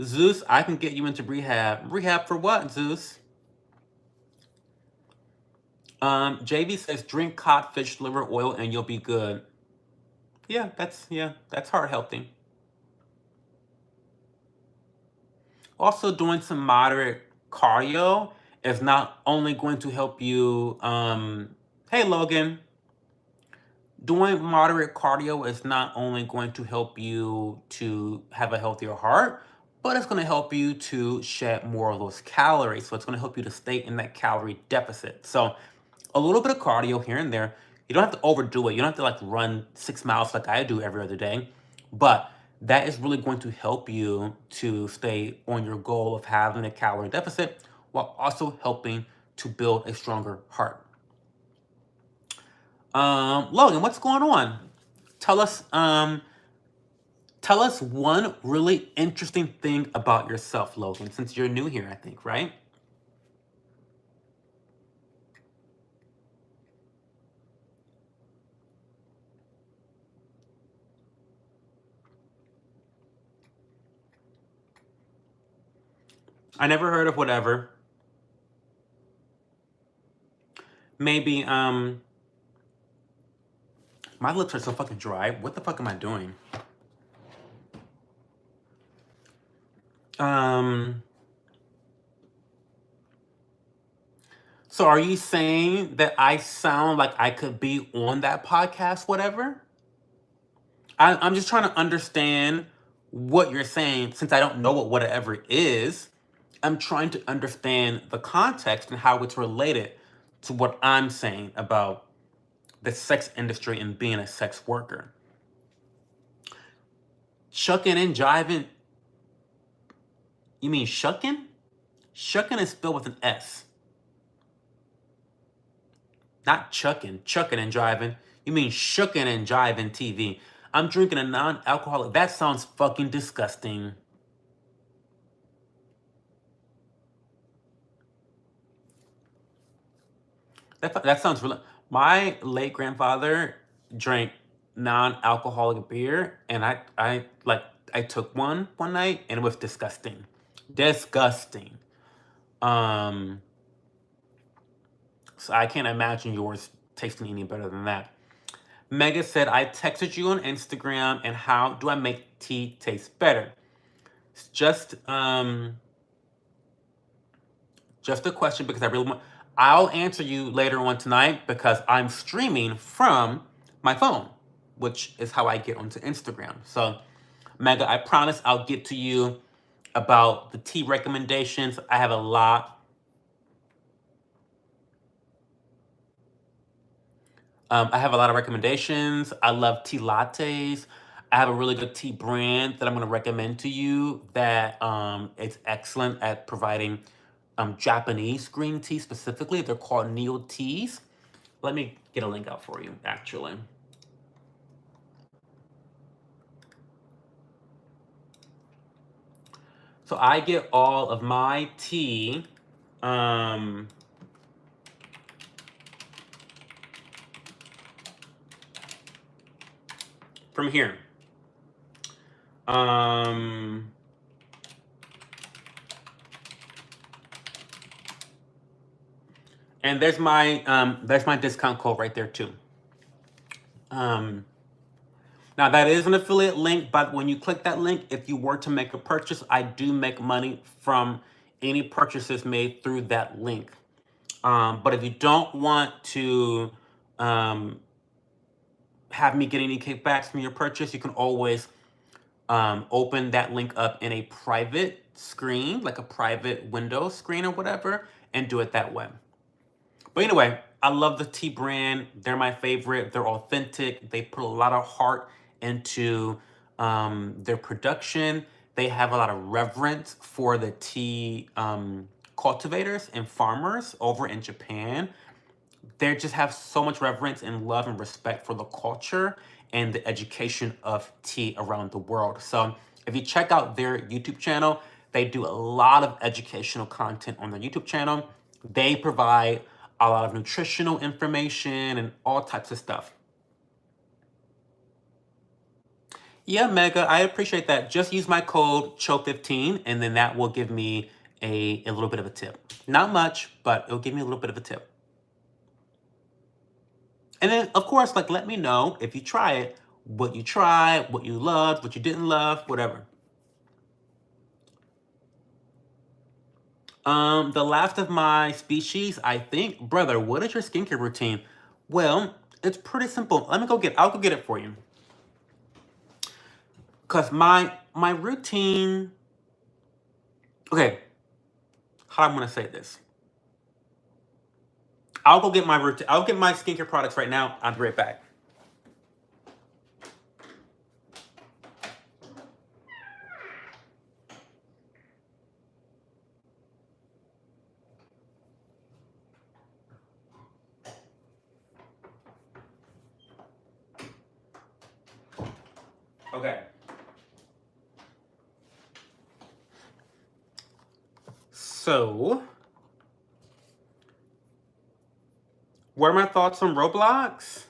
Zeus, I can get you into rehab. Rehab for what, Zeus? JV says drink codfish liver oil and you'll be good. that's heart healthy. Also, doing some moderate cardio is not only going to help you. Hey, Logan. Doing moderate cardio is not only going to help you to have a healthier heart, but it's going to help you to shed more of those calories. So it's going to help you to stay in that calorie deficit. So a little bit of cardio here and there. You don't have to overdo it. You don't have to like run 6 miles like I do every other day. But that is really going to help you to stay on your goal of having a calorie deficit while also helping to build a stronger heart. Logan, what's going on? Tell us, tell us one really interesting thing about yourself, Logan, since you're new here, I think, right? I never heard of whatever. Maybe, my lips are so fucking dry. What the fuck am I doing? Um, so are you saying that I sound like I could be on that podcast, whatever? I'm just trying to understand what you're saying since I don't know what whatever is. I'm trying to understand the context and how it's related to what I'm saying about the sex industry and being a sex worker. Shucking and jiving. You mean shucking? Shucking is spelled with an S. Not chucking. Chucking and driving. You mean shucking and jiving TV. I'm drinking a non-alcoholic. That sounds fucking disgusting. That sounds really. My late grandfather drank non-alcoholic beer, and I took one night, and it was disgusting, disgusting. Um, so I can't imagine yours tasting any better than that. Mega said, I texted you on Instagram, and how do I make tea taste better? It's just a question because I really want. I'll answer you later on tonight because I'm streaming from my phone, which is how I get onto Instagram. So, Mega, I promise I'll get to you about the tea recommendations. I have a lot. I have a lot of recommendations. I love tea lattes. I have a really good tea brand that I'm going to recommend to you that it's excellent at providing Japanese green tea specifically. They're called Neo Teas. Let me get a link out for you, actually. So I get all of my tea um, from here. Um, and there's my discount code right there too. Um, Now that is an affiliate link, but when you click that link, if you were to make a purchase, I do make money from any purchases made through that link. But if you don't want to um, have me get any kickbacks from your purchase, you can always open that link up in a private screen, like a private window screen or whatever, and do it that way. But anyway, I love the tea brand. They're my favorite. They're authentic. They put a lot of heart into their production. They have a lot of reverence for the tea cultivators and farmers over in Japan. They just have so much reverence and love and respect for the culture and the education of tea around the world. So if you check out their YouTube channel, they do a lot of educational content on their YouTube channel. They provide a lot of nutritional information and all types of stuff. Yeah, Mega, I appreciate that. Just use my code CHO15 and then that will give me a little bit of a tip. Not much, but it'll give me a little bit of a tip. And then, of course, like let me know if you try it what you tried, what you loved, what you didn't love, whatever. The last of my species, I think. Brother, what is your skincare routine? Well, it's pretty simple. I'll go get it for you. Cause my routine, okay, how I'm gonna say this. I'll go get my routine. I'll get my skincare products right now. I'll be right back. Okay. So, what are my thoughts on Roblox?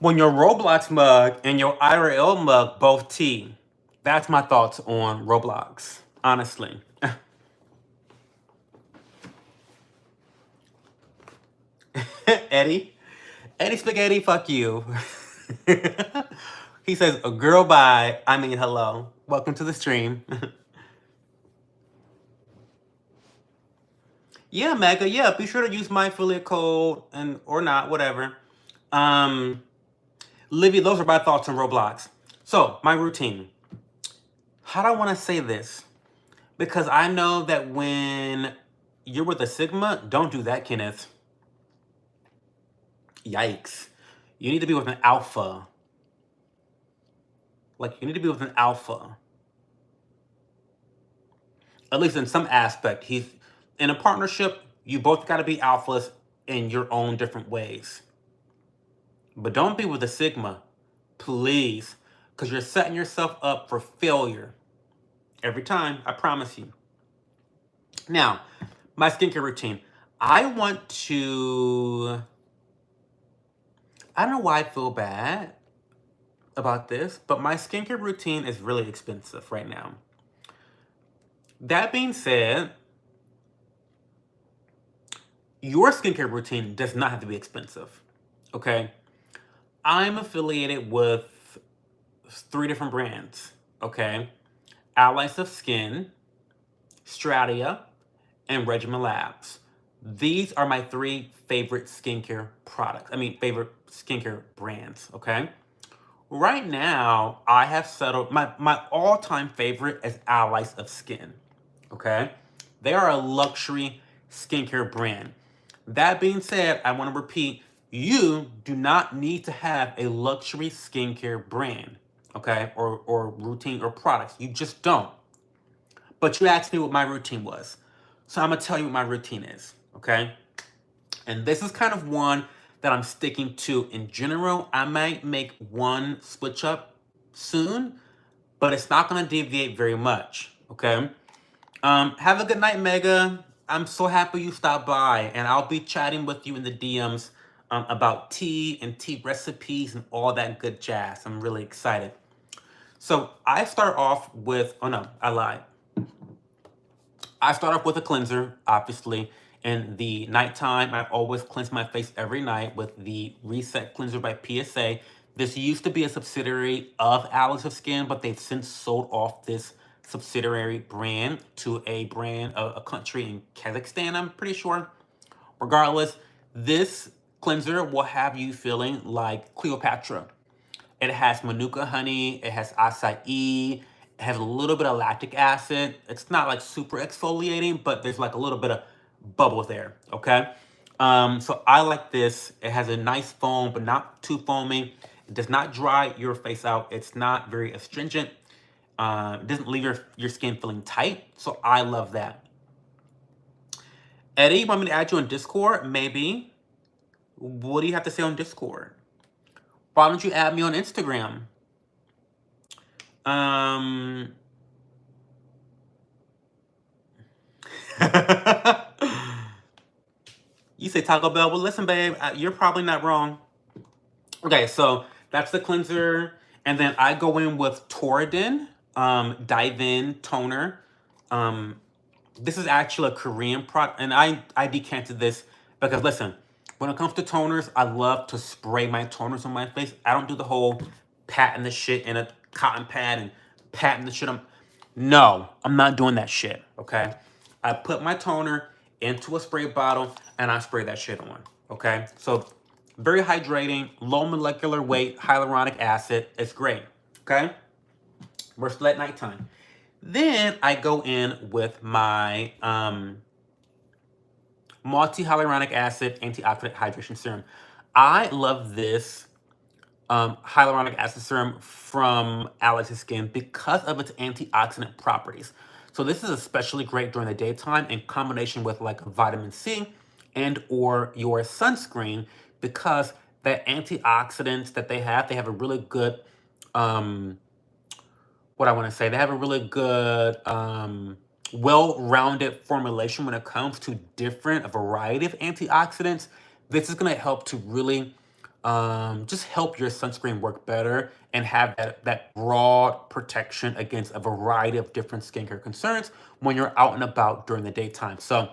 When your Roblox mug and your IRL mug both tea, that's my thoughts on Roblox, honestly. Eddie Spaghetti, fuck you. He says, girl, bye. I mean, hello. Welcome to the stream. Yeah, Mega. Yeah, be sure to use my affiliate code and or not, whatever. Livy, those are my thoughts on Roblox. So, my routine. How do I want to say this? Because I know that when you're with a Sigma, don't do that, Kenneth. Yikes. You need to be with an alpha. Like, you need to be with an alpha. At least in some aspect. He's in a partnership, you both got to be alphas in your own different ways. But don't be with a Sigma, please, because you're setting yourself up for failure every time, I promise you. Now, my skincare routine. I don't know why I feel bad about this, but my skincare routine is really expensive right now. That being said, your skincare routine does not have to be expensive, okay? I'm affiliated with 3 different brands, okay? Allies of Skin, Stratia, and Regimen Labs. These are my 3 favorite skincare products. Favorite skincare brands, okay? Right now, I have settled, my all-time favorite is Allies of Skin, okay? They are a luxury skincare brand. That being said, I want to repeat, you do not need to have a luxury skincare brand, okay? Or routine or products. You just don't. But you asked me what my routine was. So I'm going to tell you what my routine is, okay? And this is kind of one that I'm sticking to in general. I might make one switch up soon, but it's not going to deviate very much, okay? Have a good night, Mega. I'm so happy you stopped by, and I'll be chatting with you in the DMs about tea and tea recipes and all that good jazz. I'm really excited. So I start off with, oh no, I lied. I start off with a cleanser, obviously. In the nighttime, I always cleanse my face every night with the Reset Cleanser by PSA. This used to be a subsidiary of Allies of Skin, but they've since sold off this subsidiary brand to a brand, a country in Kazakhstan, I'm pretty sure. Regardless, this cleanser will have you feeling like Cleopatra. It has manuka honey, it has acai, it has a little bit of lactic acid. It's not like super exfoliating, but there's like a little bit of bubble there, okay? So I like this. It has a nice foam, but not too foamy. It does not dry your face out. It's not very astringent. It doesn't leave your skin feeling tight, so I love that. Eddie, you want me to add you on Discord? Maybe. What do you have to say on Discord? Why don't you add me on Instagram? You say Taco Bell. Well, listen, babe, you're probably not wrong. Okay, so that's the cleanser. And then I go in with Toradin, Dive In Toner. This is actually a Korean product. And I decanted this because, listen, When it comes to toners, I love to spray my toners on my face. I don't do the whole patting the shit in a cotton pad and patting the shit on. No, I'm not doing that shit, okay? I put my toner into a spray bottle and I spray that shit on, okay? So very hydrating, low molecular weight, hyaluronic acid. It's great, okay? We're still at nighttime. Then I go in with my multi-hyaluronic acid antioxidant hydration serum. I love this hyaluronic acid serum from Alex's Skin because of its antioxidant properties. So this is especially great during the daytime in combination with like vitamin C and or your sunscreen, because the antioxidants that they have a really good what I want to say. They have a really good, well-rounded formulation when it comes to a variety of antioxidants. This is going to help to really just help your sunscreen work better and have that broad protection against a variety of different skincare concerns when you're out and about during the daytime. So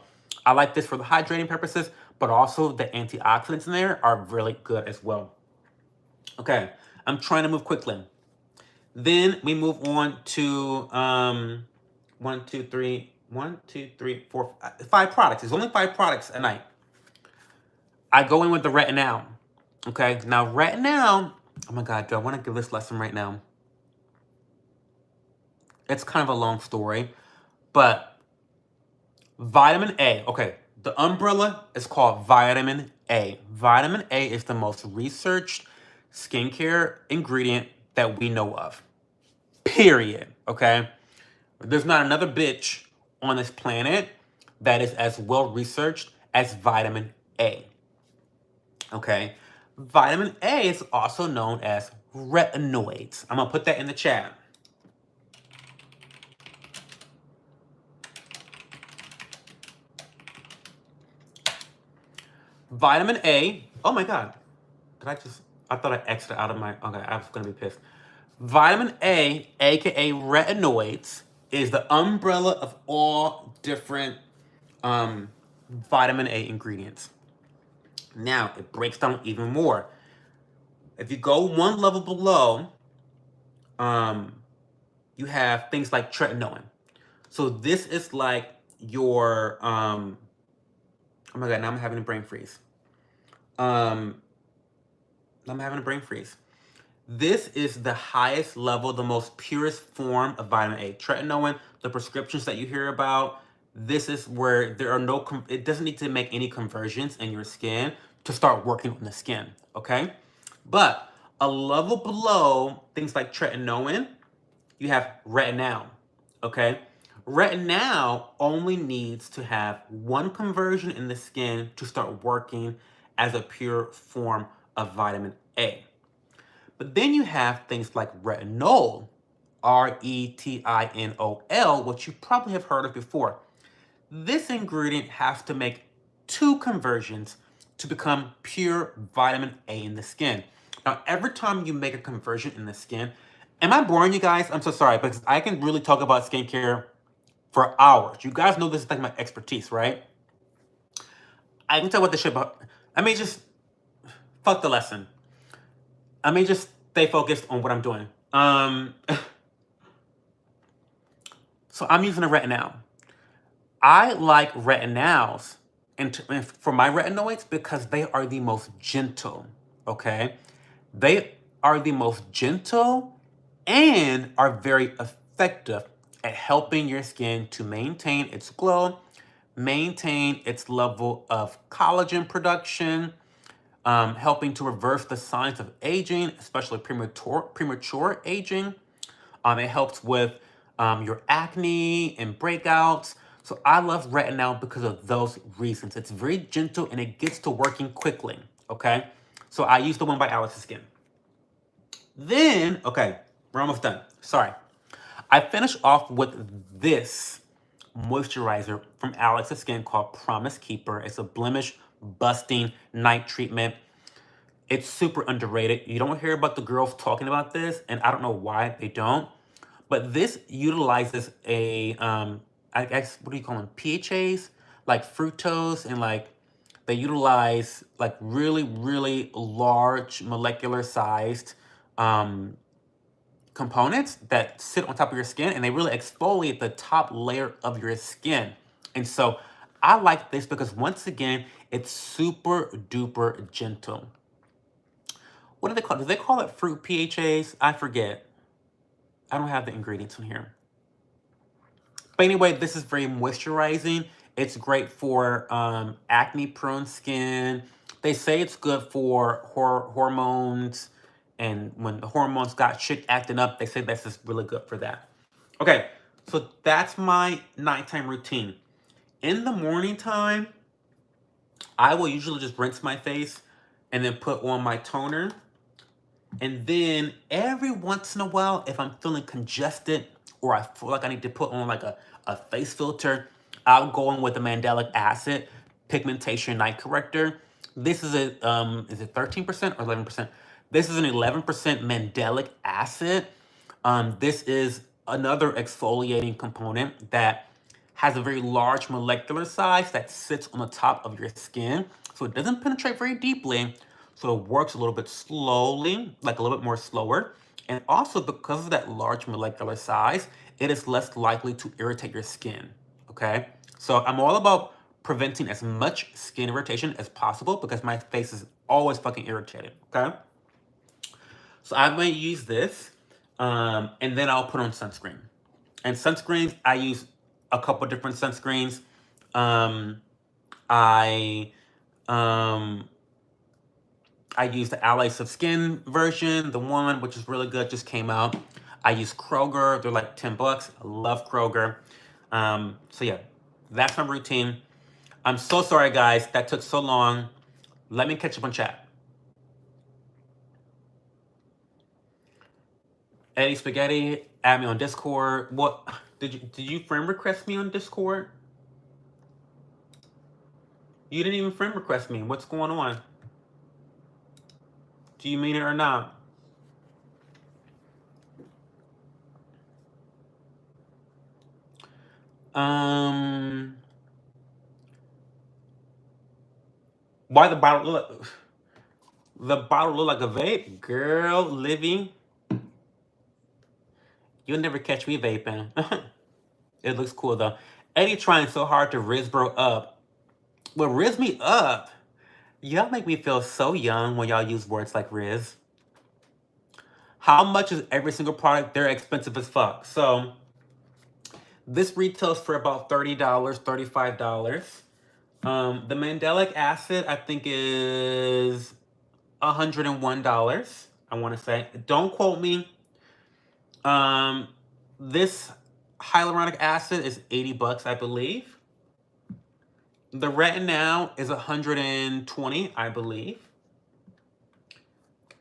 I like this for the hydrating purposes, but also the antioxidants in there are really good as well. Okay, I'm trying to move quickly. Then we move on to 5 products. There's only 5 products a night. I go in with the Retinol. Okay, now Retinol, oh my God, do I want to give this lesson right now? It's kind of a long story, but vitamin A, okay, the umbrella is called vitamin A. Vitamin A is the most researched skincare ingredient that we know of. Period. Okay? There's not another bitch on this planet that is as well researched as vitamin A. Okay? Vitamin A is also known as retinoids. I'm going to put that in the chat. Vitamin A, oh my God. I thought I exited out of my, okay, I was going to be pissed. Vitamin A, aka retinoids, is the umbrella of all different vitamin A ingredients. Now, it breaks down even more. If you go one level below, you have things like tretinoin. So this is like your, oh my God, now I'm having a brain freeze. This is the highest level, the most purest form of vitamin A. Tretinoin, the prescriptions that you hear about, this is where there are no, it doesn't need to make any conversions in your skin to start working on the skin, okay? But a level below things like tretinoin, you have retinol, okay? Retinol only needs to have one conversion in the skin to start working as a pure form of vitamin A. But then you have things like retinol, Retinol, which you probably have heard of before. This ingredient has to make 2 conversions to become pure vitamin A in the skin. Now, every time you make a conversion in the skin, am I boring you guys? I'm so sorry, because I can really talk about skincare for hours. You guys know this is like my expertise, right? I can talk about this shit about, just fuck the lesson. Just stay focused on what I'm doing. So I'm using a retinol. I like retinols and for my retinoids because they are the most gentle, okay? They are the most gentle and are very effective at helping your skin to maintain its glow, maintain its level of collagen production, helping to reverse the signs of aging, especially premature aging. It helps with your acne and breakouts. So I love retinol because of those reasons. It's very gentle and it gets to working quickly, okay? So I use the one by Alex's Skin. Then, okay, we're almost done. Sorry. I finish off with this moisturizer from Alex's Skin called Promise Keeper. It's a blemish busting night treatment. It's super underrated. You don't hear about the girls talking about this, and I don't know why they don't. But this utilizes a, I guess, what do you call them? PHAs, like fructose and like They utilize like really, really large molecular sized um, components that sit on top of your skin, and they really exfoliate the top layer of your skin. And so I like this because once again, it's super duper gentle. What do they call it? Do they call it fruit PHAs? I forget. I don't have the ingredients in here. But anyway, this is very moisturizing. It's great for acne prone skin. They say it's good for hormones. And when the hormones got shit acting up, they say this is really good for that. Okay, so that's my nighttime routine. In the morning time, I will usually just rinse my face and then put on my toner. And then every once in a while, if I'm feeling congested or I feel like I need to put on like a face filter, I'll go in with the mandelic acid pigmentation night corrector. This is is it 13% or 11%? This is an 11% mandelic acid. This is another exfoliating component that has a very large molecular size that sits on the top of your skin. So it doesn't penetrate very deeply. So it works a little bit slowly, like a little bit more slower. And also because of that large molecular size, it is less likely to irritate your skin. Okay. So I'm all about preventing as much skin irritation as possible because my face is always fucking irritated. Okay. So I'm going to use this. And then I'll put on sunscreen. And sunscreens, I use a couple different sunscreens. I um, I use the Allies of Skin version, the one which is really good, just came out. I use Kroger, they're like $10. I love Kroger. So yeah, that's my routine. I'm so sorry, guys, that took so long. Let me catch up on chat. Eddie Spaghetti, add me on Discord. What did you friend request me on Discord? You didn't even friend request me. What's going on? Do you mean it or not? Why the bottle look? The bottle look like a vape, girl. Living, you'll never catch me vaping. It looks cool though. Eddie trying so hard to Riz bro up. Well, Riz me up. Y'all make me feel so young when y'all use words like Riz. How much is every single product? They're expensive as fuck. So this retails for about $30, $35. The mandelic acid, I think, is $101. I want to say. Don't quote me. This hyaluronic acid is $80, I believe. The Retinol is $120, I believe.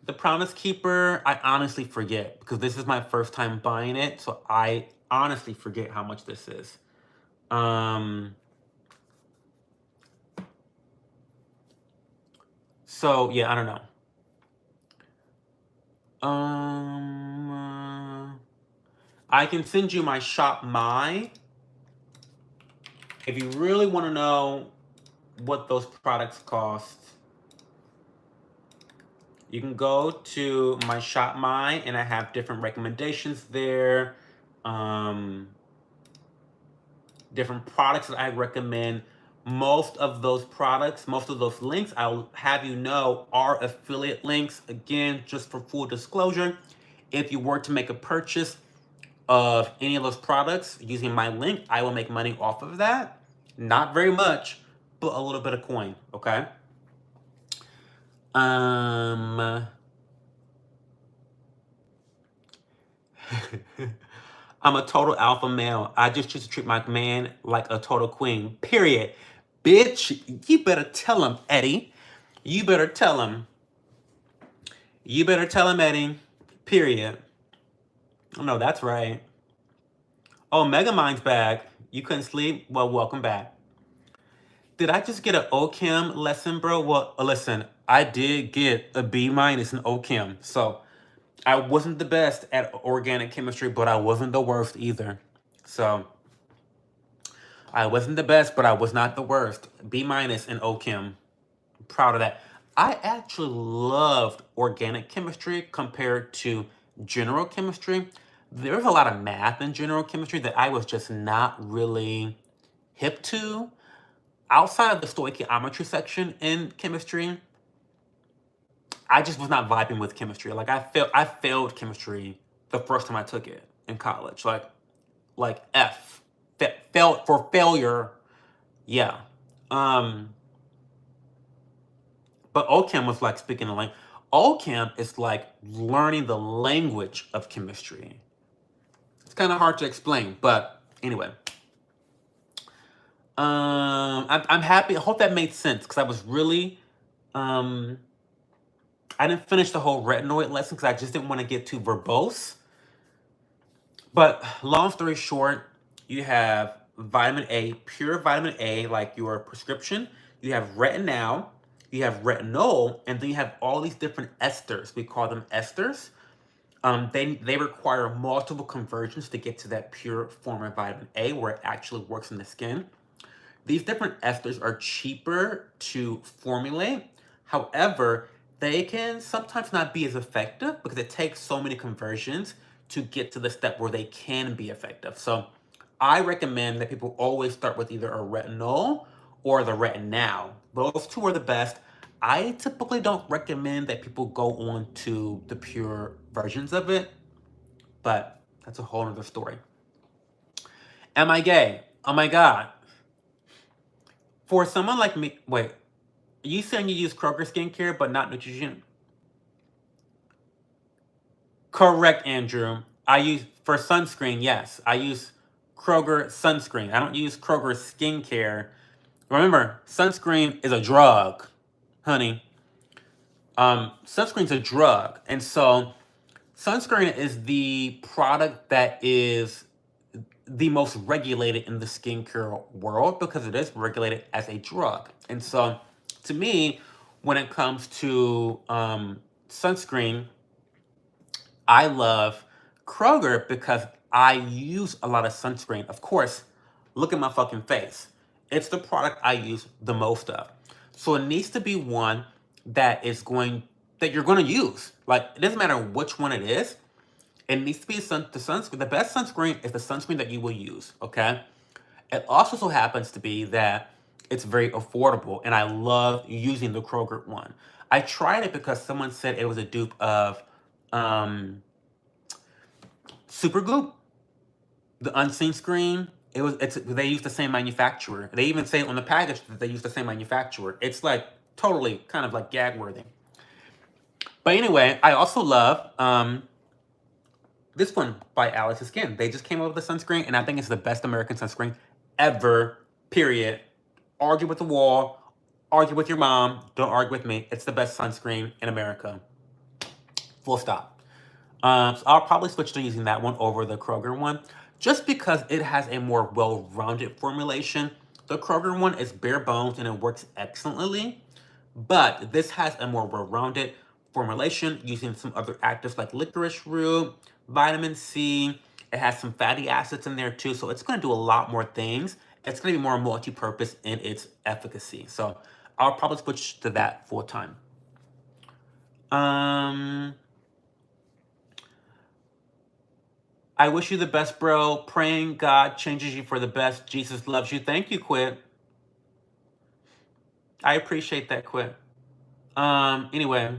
The Promise Keeper, I honestly forget because this is my first time buying it, so I honestly forget how much this is. So yeah, I don't know. I can send you my Shop My if you really want to know what those products cost. You can go to my Shop My, and I have different recommendations there. Different products that I recommend. Most of those products, most of those links, I'll have you know, are affiliate links. Again, just for full disclosure, if you were to make a purchase of any of those products using my link, I will make money off of that. Not very much, but a little bit of coin, okay? I'm a total alpha male. I just choose to treat my man like a total queen. Period. Bitch, you better tell him, Eddie. You better tell him. You better tell him, Eddie. Period. Oh, no, that's right. Oh, Megamind's back. You couldn't sleep? Well, welcome back. Did I just get an OChem lesson, bro? Well, listen, I did get a B- in OChem. So I wasn't the best at organic chemistry, but I wasn't the worst either. So I wasn't the best, but I was not the worst. B- in OChem. Proud of that. I actually loved organic chemistry compared to general chemistry. There's a lot of math in general chemistry that I was just not really hip to. Outside of the stoichiometry section in chemistry, I just was not vibing with chemistry. Like I failed chemistry the first time I took it in college. Like F. Failed for failure. Yeah. Um But OChem was like speaking the language. OChem is like learning the language of chemistry. It's kind of hard to explain, but anyway. I'm happy. I hope that made sense because I was really, um, I didn't finish the whole retinoid lesson because I just didn't want to get too verbose. But long story short, you have vitamin A, pure vitamin A, like your prescription. You have retinol, you have retinol, and then you have all these different esters. We call them esters. They require multiple conversions to get to that pure form of vitamin A where it actually works in the skin. These different esters are cheaper to formulate. However, they can sometimes not be as effective because it takes so many conversions to get to the step where they can be effective. So I recommend that people always start with either a retinol or the retinol. Those two are the best. I typically don't recommend that people go on to the pure versions of it, but that's a whole other story. Am I gay? Oh my God. For someone like me, wait, are you saying you use Kroger skincare but not nutrition? Correct, Andrew. I use, for sunscreen, yes. I use Kroger sunscreen. I don't use Kroger skincare. Remember, sunscreen is a drug, honey. Sunscreen's a drug. And so sunscreen is the product that is the most regulated in the skincare world because it is regulated as a drug. And so to me, when it comes to sunscreen, I love Kroger because I use a lot of sunscreen. Of course, look at my fucking face. It's the product I use the most of. So it needs to be one that you're going to use. Like it doesn't matter which one it is. It needs to be the sunscreen. The best sunscreen is the sunscreen that you will use. Okay. It also so happens to be that it's very affordable, and I love using the Kroger one. I tried it because someone said it was a dupe of um, Super Glue, the unseen screen. They use the same manufacturer. They even say on the package that they use the same manufacturer. It's like totally kind of like gag worthy. But anyway, I also love this one by Alice's Skin. They just came out with the sunscreen, and I think it's the best American sunscreen ever. Period. Argue with the wall. Argue with your mom. Don't argue with me. It's the best sunscreen in America. Full stop. So I'll probably switch to using that one over the Kroger one, just because it has a more well-rounded formulation. The Kroger one is bare bones and it works excellently, but this has a more well-rounded formulation using some other actives like licorice root, vitamin C. It has some fatty acids in there too, so it's going to do a lot more things. It's going to be more multi-purpose in its efficacy. So I'll probably switch to that full time. I wish you the best, bro. Praying God changes you for the best. Jesus loves you. Thank you, Quit. I appreciate that, Quit. Anyway.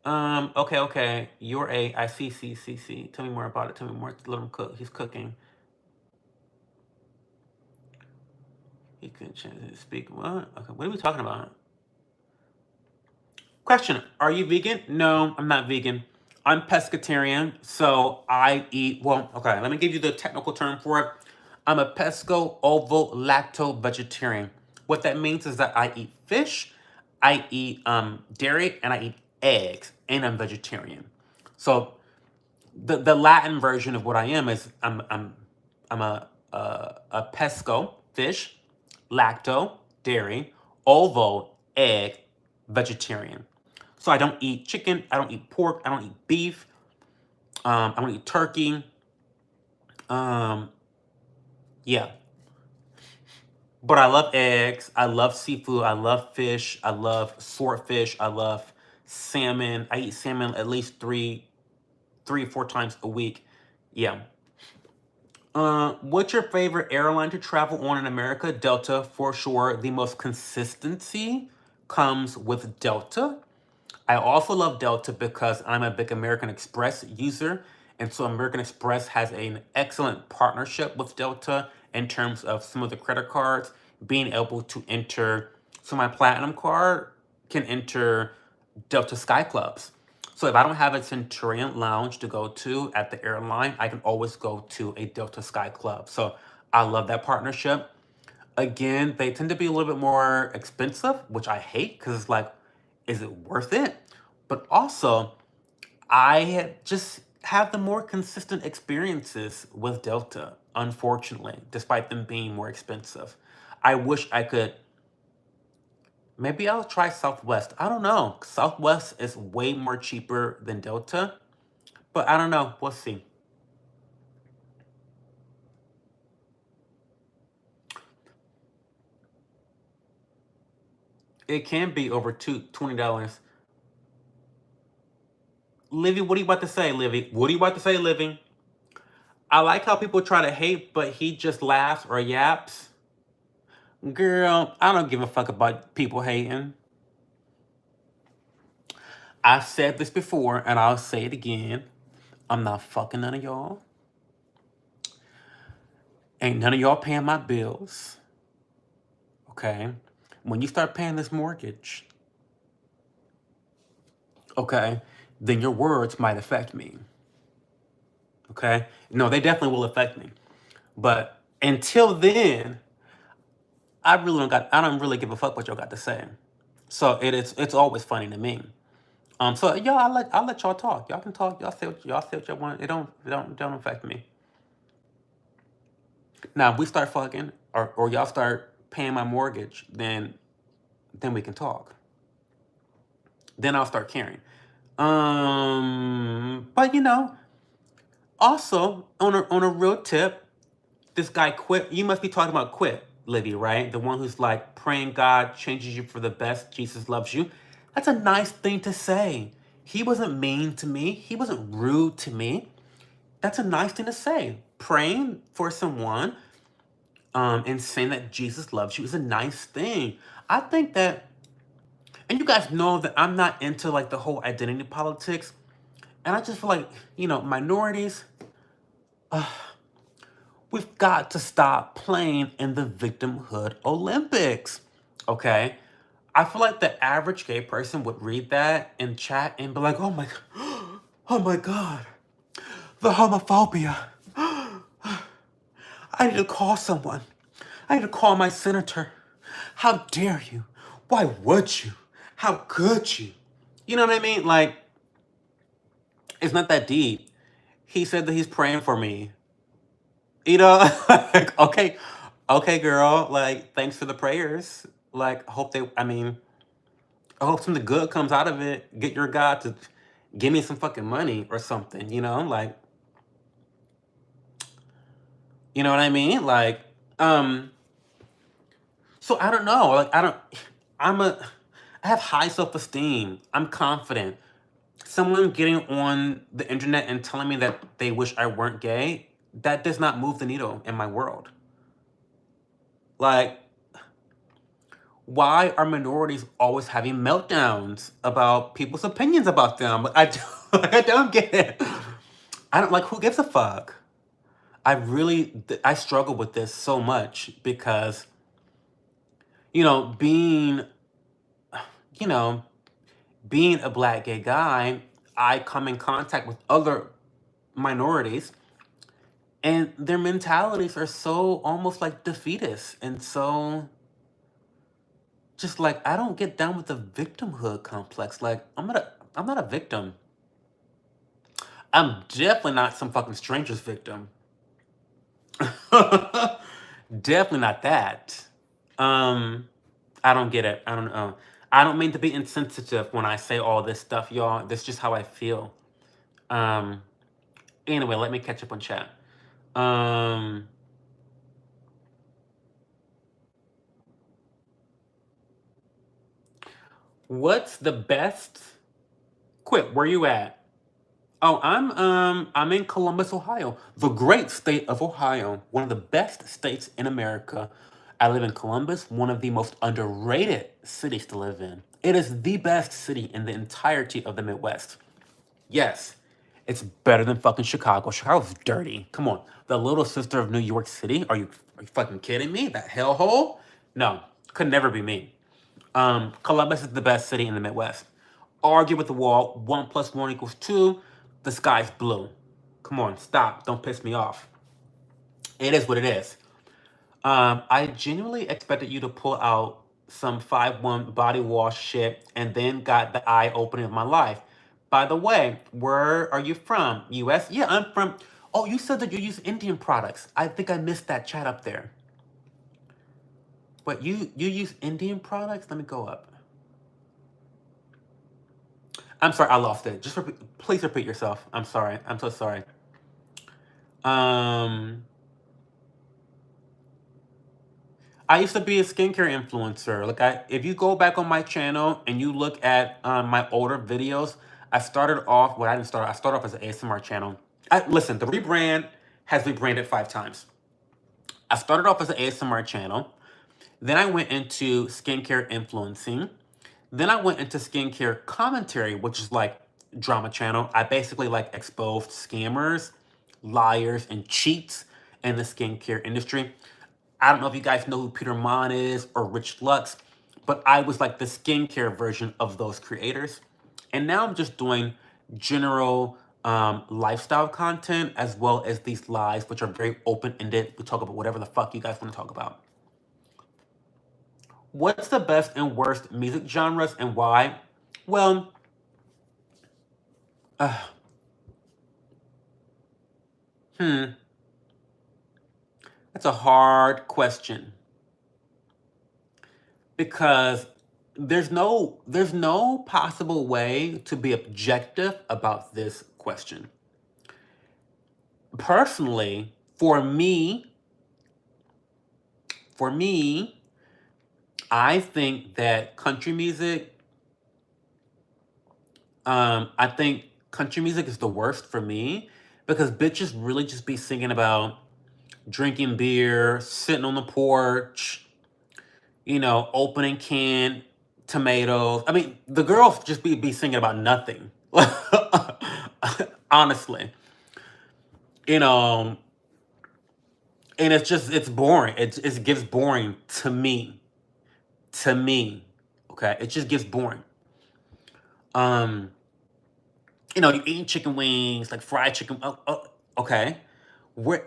Okay. I see. Tell me more about it. Tell me more. Let him cook. He's cooking. He couldn't change his speak. What? Okay, what are we talking about? Question. Are you vegan? No, I'm not vegan. I'm pescatarian, so I eat, well, okay, let me give you the technical term for it. I'm a pesco ovo lacto vegetarian. What that means is that I eat fish, I eat dairy, and I eat eggs, and I'm vegetarian. So the Latin version of what I am is I'm a pesco, fish, lacto, dairy, ovo, egg, vegetarian. So I don't eat chicken, I don't eat pork, I don't eat beef, I don't eat turkey. Yeah. But I love eggs. I love seafood. I love fish. I love swordfish. I love salmon. I eat salmon at least 4 times a week. Yeah. What's your favorite airline to travel on in America? Delta, for sure. The most consistency comes with Delta. I also love Delta because I'm a big American Express user. And so American Express has an excellent partnership with Delta in terms of some of the credit cards being able to enter. So my Platinum card can enter Delta Sky Clubs. So if I don't have a Centurion lounge to go to at the airline, I can always go to a Delta Sky Club. So I love that partnership. Again, they tend to be a little bit more expensive, which I hate because it's like, is it worth it? But also, just have the more consistent experiences with Delta, unfortunately, despite them being more expensive. I wish I could. Maybe I'll try Southwest. I don't know. Southwest is way more cheaper than Delta, but I don't know. We'll see. It can be over $20. Livy, what are you about to say, Livy? What are you about to say, Livy? I like how people try to hate, but he just laughs or yaps. Girl, I don't give a fuck about people hating. I've said this before, and I'll say it again. I'm not fucking none of y'all. Ain't none of y'all paying my bills. Okay? When you start paying this mortgage, okay, then your words might affect me. Okay? No, they definitely will affect me. But until then, I don't really give a fuck what y'all got to say. So it's always funny to me. So y'all, I'll let y'all talk. Y'all can talk. Y'all say what y'all want. It don't affect me. Now if we start fucking or y'all start paying my mortgage, then we can talk. Then I'll start caring. But also on a real tip, this guy quit. You must be talking about Quit, Livy, right? The one who's like praying God changes you for the best. Jesus loves you. That's a nice thing to say. He wasn't mean to me. He wasn't rude to me. That's a nice thing to say. Praying for someone, and saying that Jesus loves you is a nice thing. I think that, and you guys know that I'm not into like the whole identity politics, and I just feel like minorities, we've got to stop playing in the victimhood Olympics. Okay? I feel like the average gay person would read that in chat and be like, oh my God, the homophobia. I need to call someone. I need to call my senator. How dare you? Why would you? How could you? You know what I mean? Like, it's not that deep. He said that he's praying for me. Like, okay, girl. Like, thanks for the prayers. Like, I hope something good comes out of it. Get your God to give me some fucking money or something. Like, you know what I mean? Like, um, so I don't know. Like, I'm a, I have high self esteem. I'm confident. Someone getting on the internet and telling me that they wish I weren't gay, that does not move the needle in my world. Like, why are minorities always having meltdowns about people's opinions about them? I don't get it. I don't like, who gives a fuck? I struggle with this so much because, being, you know, being a black gay guy, I come in contact with other minorities and their mentalities are so almost like defeatist and so just like I don't get down with the victimhood complex. Like I'm not a victim. I'm definitely not some fucking stranger's victim. Definitely not that. Um I don't get it. I don't know. I don't mean to be insensitive when I say all this stuff, y'all. That's just how I feel. Um anyway, let me catch up on chat. Um What's the best? Quick, where you at? Oh, I'm in Columbus, Ohio, the great state of Ohio, one of the best states in America. I live in Columbus, one of the most underrated cities to live in. It is the best city in the entirety of the Midwest. Yes, it's better than fucking Chicago. Chicago's dirty. Come on, the little sister of New York City. Are you fucking kidding me? That hellhole? No, could never be me. Columbus is the best city in the Midwest. Argue with the wall. 1 + 1 = 2. The sky's blue. Come on, stop. Don't piss me off. It is what it is. I genuinely expected you to pull out some 5-1 body wash shit and then got the eye opening of my life. By the way, where are you from? US? Yeah, I'm from. Oh, you said that you use Indian products. I think I missed that chat up there. But you use Indian products? Let me go up. I'm sorry, I lost it. Just please repeat yourself. I'm sorry. I'm so sorry. Um, I used to be a skincare influencer. If you go back on my channel and you look at my older videos, I started off. Well, I didn't start. I started off as an ASMR channel. Listen, the rebrand has rebranded 5 times. I started off as an ASMR channel. Then I went into skincare influencing. Then I went into skincare commentary, which is like drama channel. I basically like exposed scammers, liars, and cheats in the skincare industry. I don't know if you guys know who Peter Mon is or Rich Lux, but I was like the skincare version of those creators. And now I'm just doing general lifestyle content as well as these lives, which are very open-ended. We talk about whatever the fuck you guys want to talk about. What's the best and worst music genres and why? Well, uh, hmm, that's a hard question because there's no possible way to be objective about this question. Personally, for me, I think that I think country music is the worst for me because bitches really just be singing about drinking beer, sitting on the porch, opening canned tomatoes. I mean, the girls just be singing about nothing. Honestly, you know, and it's boring. It gets boring to me. To me, okay, it just gets boring. Um, you eating chicken wings, like fried chicken. Okay,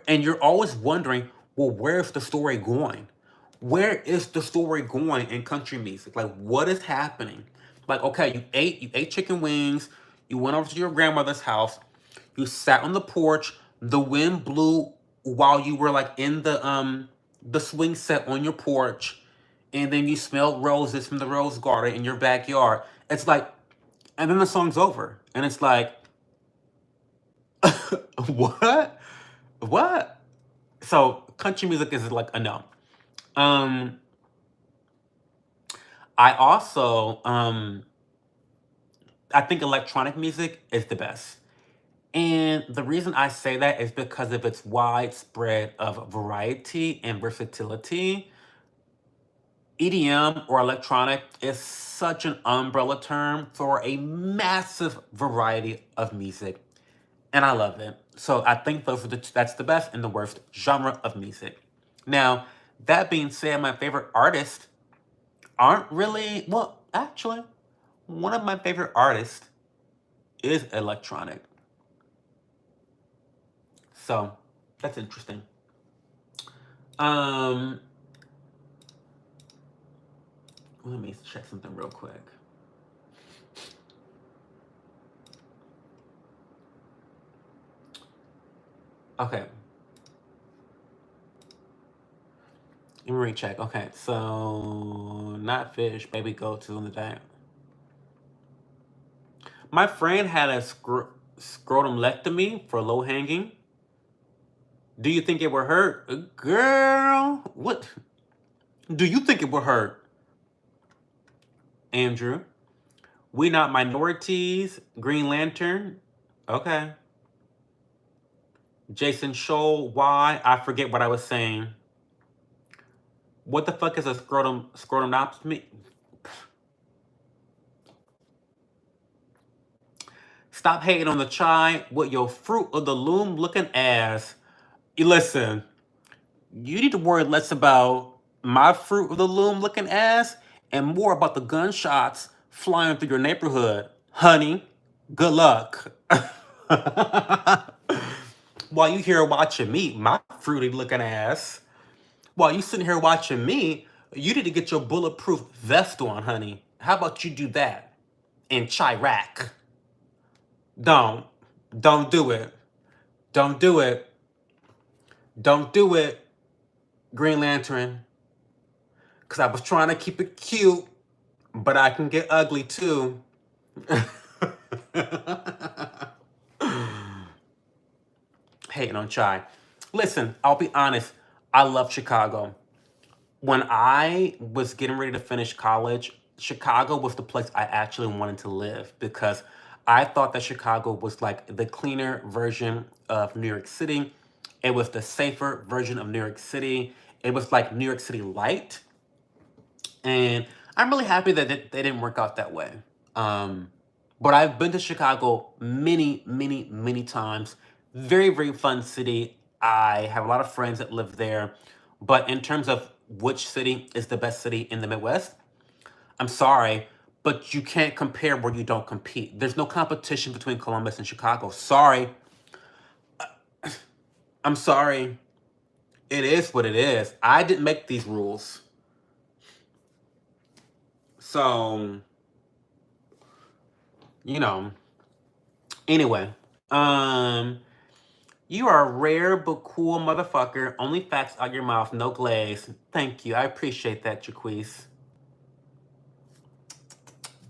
and you're always wondering, well, where's the story going? Where is the story going in country music? Like, what is happening? Like, okay, you ate chicken wings, you went over to your grandmother's house, you sat on the porch, the wind blew while you were like in the swing set on your porch, and then you smelled roses from the rose garden in your backyard. It's like, and then the song's over, and it's like, what? What? So country music is like a no. Um, I also I think electronic music is the best. And the reason I say that is because of its widespread of variety and versatility. EDM or electronic is such an umbrella term for a massive variety of music, and I love it. So I think that's the best and the worst genre of music. Now, that being said, my favorite artists aren't really, well, actually, one of my favorite artists is electronic. So that's interesting. Um, Let me check something real quick. Okay. Let me recheck. Okay, so not fish, baby goats is on the diet. My friend had a scrotumlectomy for low hanging. Do you think it would hurt? Girl, what? Do you think it would hurt? Andrew? We Not Minorities, Green Lantern. Okay. Jason Scholl, why? I forget what I was saying. What the fuck is a scrotumnoptomy? Stop hating on the chai with your Fruit of the Loom looking ass. Listen, you need to worry less about my Fruit of the Loom looking ass and more about the gunshots flying through your neighborhood. Honey, good luck. While you here watching me, my fruity looking ass, while you sitting here watching me, you need to get your bulletproof vest on, honey. How about you do that in Chirac? Don't. Don't do it. Don't do it. Don't do it, Green Lantern. Because I was trying to keep it cute, but I can get ugly too. Hating on Chai. Listen, I'll be honest. I love Chicago. When I was getting ready to finish college, Chicago was the place I actually wanted to live because I thought that Chicago was like the cleaner version of New York City. It was the safer version of New York City. It was like New York City light. And I'm really happy that they didn't work out that way. But I've been to Chicago many, many, many times. Very, very fun city. I have a lot of friends that live there. But in terms of which city is the best city in the Midwest, I'm sorry, but you can't compare where you don't compete. There's no competition between Columbus and Chicago. Sorry. I'm sorry. It is what it is. I didn't make these rules. So, you know. Anyway, you are a rare but cool motherfucker. Only facts out your mouth, no glaze. Thank you. I appreciate that, Jaquise.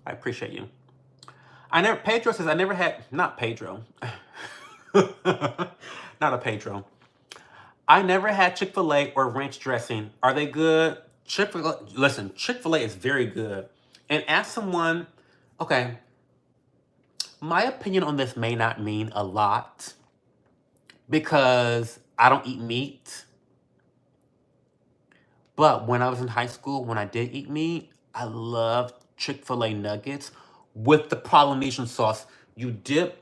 I appreciate you. Pedro says I never had, not Pedro. Not a Pedro. I never had Chick-fil-A or ranch dressing. Are they good? Listen, Chick-fil-A is very good. And as someone, okay, my opinion on this may not mean a lot because I don't eat meat. But when I was in high school, when I did eat meat, I loved Chick-fil-A nuggets with the Polynesian sauce. You dip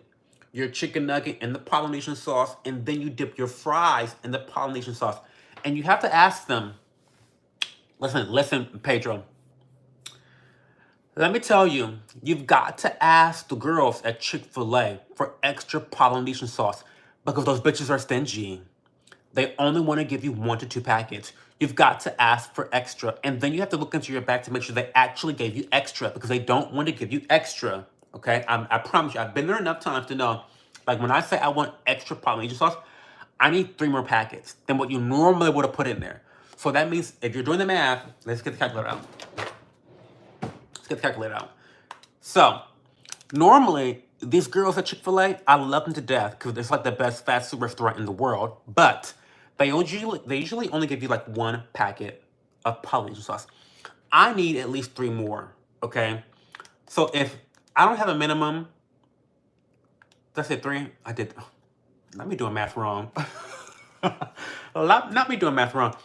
your chicken nugget in the Polynesian sauce, and then you dip your fries in the Polynesian sauce. And you have to ask them, listen, Pedro. Let me tell you, you've got to ask the girls at Chick-fil-A for extra Polynesian sauce because those bitches are stingy. They only want to give you 1 to 2 packets. You've got to ask for extra. And then you have to look into your bag to make sure they actually gave you extra because they don't want to give you extra. Okay? I promise you, I've been there enough times to know, like when I say I want extra Polynesian sauce, I need 3 more packets than what you normally would have put in there. So that means if you're doing the math, let's get the calculator out. Let's get the calculator out. So, normally, these girls at Chick-fil-A, I love them to death because it's like the best fast food restaurant in the world. But they usually only give you like 1 packet of Polynesian sauce. I need at least 3 more, okay? So if I don't have a minimum, did I say 3? I did. Not me doing math wrong. Not me doing math wrong.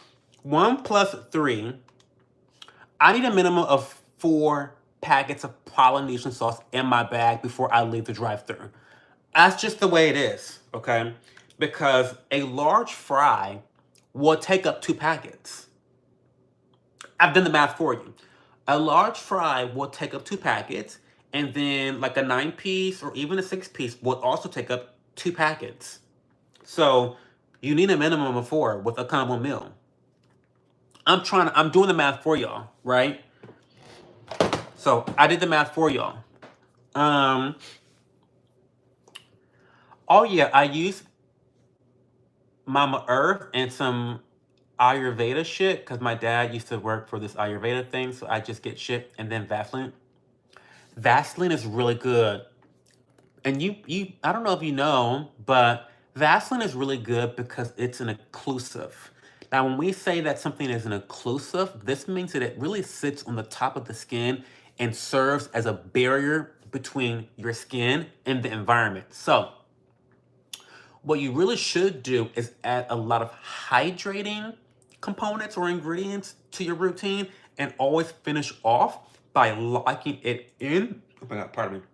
1 plus 3, I need a minimum of 4 packets of Polynesian sauce in my bag before I leave the drive-thru. That's just the way it is, okay? Because a large fry will take up 2 packets. I've done the math for you. A large fry will take up 2 packets, and then like a 9-piece or even a 6-piece will also take up 2 packets. So you need a minimum of 4 with a combo meal. I'm doing the math for y'all, right? So I did the math for y'all. Oh yeah, I use Mama Earth and some Ayurveda shit because my dad used to work for this Ayurveda thing, so I just get shit and then Vaseline. Vaseline is really good. And you I don't know if you know, but Vaseline is really good because it's an occlusive. Now, when we say that something is an occlusive, this means that it really sits on the top of the skin and serves as a barrier between your skin and the environment. So what you really should do is add a lot of hydrating components or ingredients to your routine and always finish off by locking it in. Oh my God, pardon me.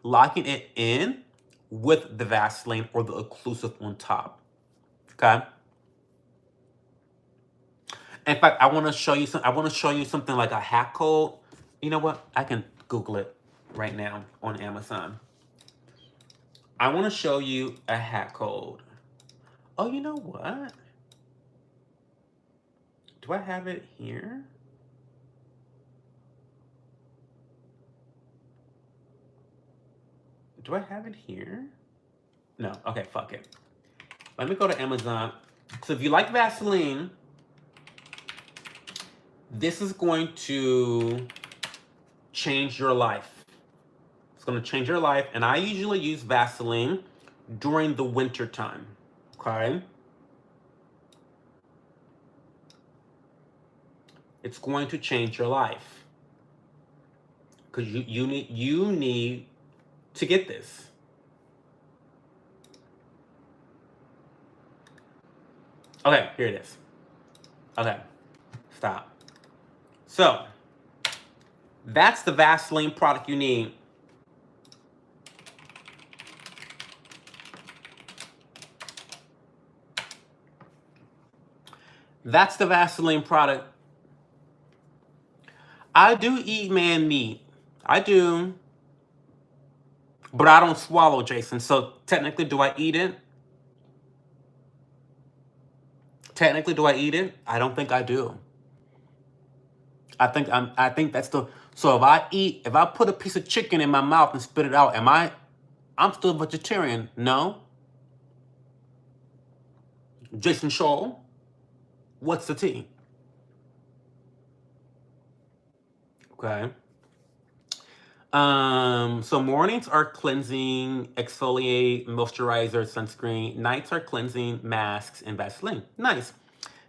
Locking it in with the Vaseline or the occlusive on top. Okay. In fact, I want to show you some. I want to show you something like a hack code. You know what? I can Google it right now on Amazon. I want to show you a hack code. Oh, you know what? Do I have it here? Do I have it here? No. Okay, fuck it. Let me go to Amazon. So if you like Vaseline, this is going to change your life. It's going to change your life. And I usually use Vaseline during the winter time. Okay? It's going to change your life. Because you need to get this. Okay, here it is. Okay, stop. So, that's the Vaseline product you need. That's the Vaseline product. I do eat man meat. I do. But I don't swallow, Jason. So technically, do I eat it? Technically, do I eat it? I don't think I do. I think that's the. So if I put a piece of chicken in my mouth and spit it out, I'm still vegetarian. No. Jason Shaw, what's the tea? Okay. So mornings are cleansing, exfoliate, moisturizer, sunscreen. Nights are cleansing, masks, and Vaseline. Nice.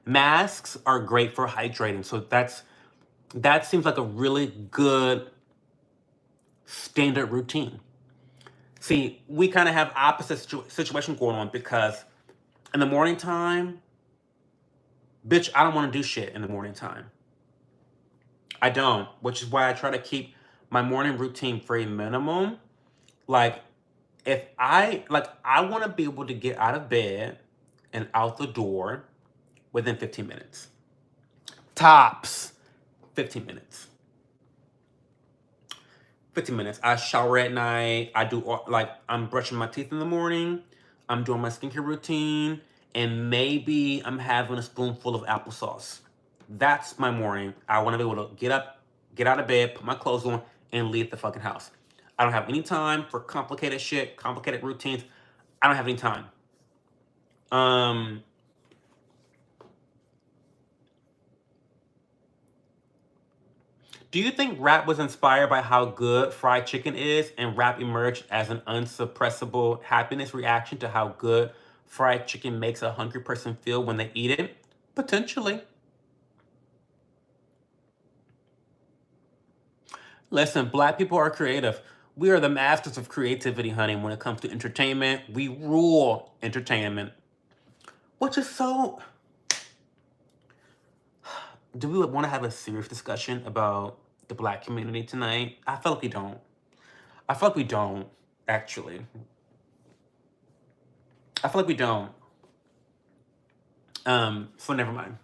Masks are great for hydrating. So that seems like a really good standard routine. See, we kind of have opposite situation going on because in the morning time, bitch, I don't want to do shit in the morning time. I don't, which is why I try to keep my morning routine very minimum. Like, I want to be able to get out of bed and out the door within 15 minutes. Tops, 15 minutes. 15 minutes. I shower at night. I'm brushing my teeth in the morning. I'm doing my skincare routine. And maybe I'm having a spoonful of applesauce. That's my morning. I want to be able to get up, get out of bed, put my clothes on, and leave the fucking house. I don't have any time for complicated shit, complicated routines. I don't have any time. Do you think rap was inspired by how good fried chicken is and rap emerged as an unsuppressible happiness reaction to how good fried chicken makes a hungry person feel when they eat it? Potentially. Listen, black people are creative. We are the masters of creativity, honey, when it comes to entertainment. We rule entertainment. Which is so... Do we want to have a serious discussion about the black community tonight? I feel like we don't. I feel like we don't, actually. I feel like we don't. So never mind.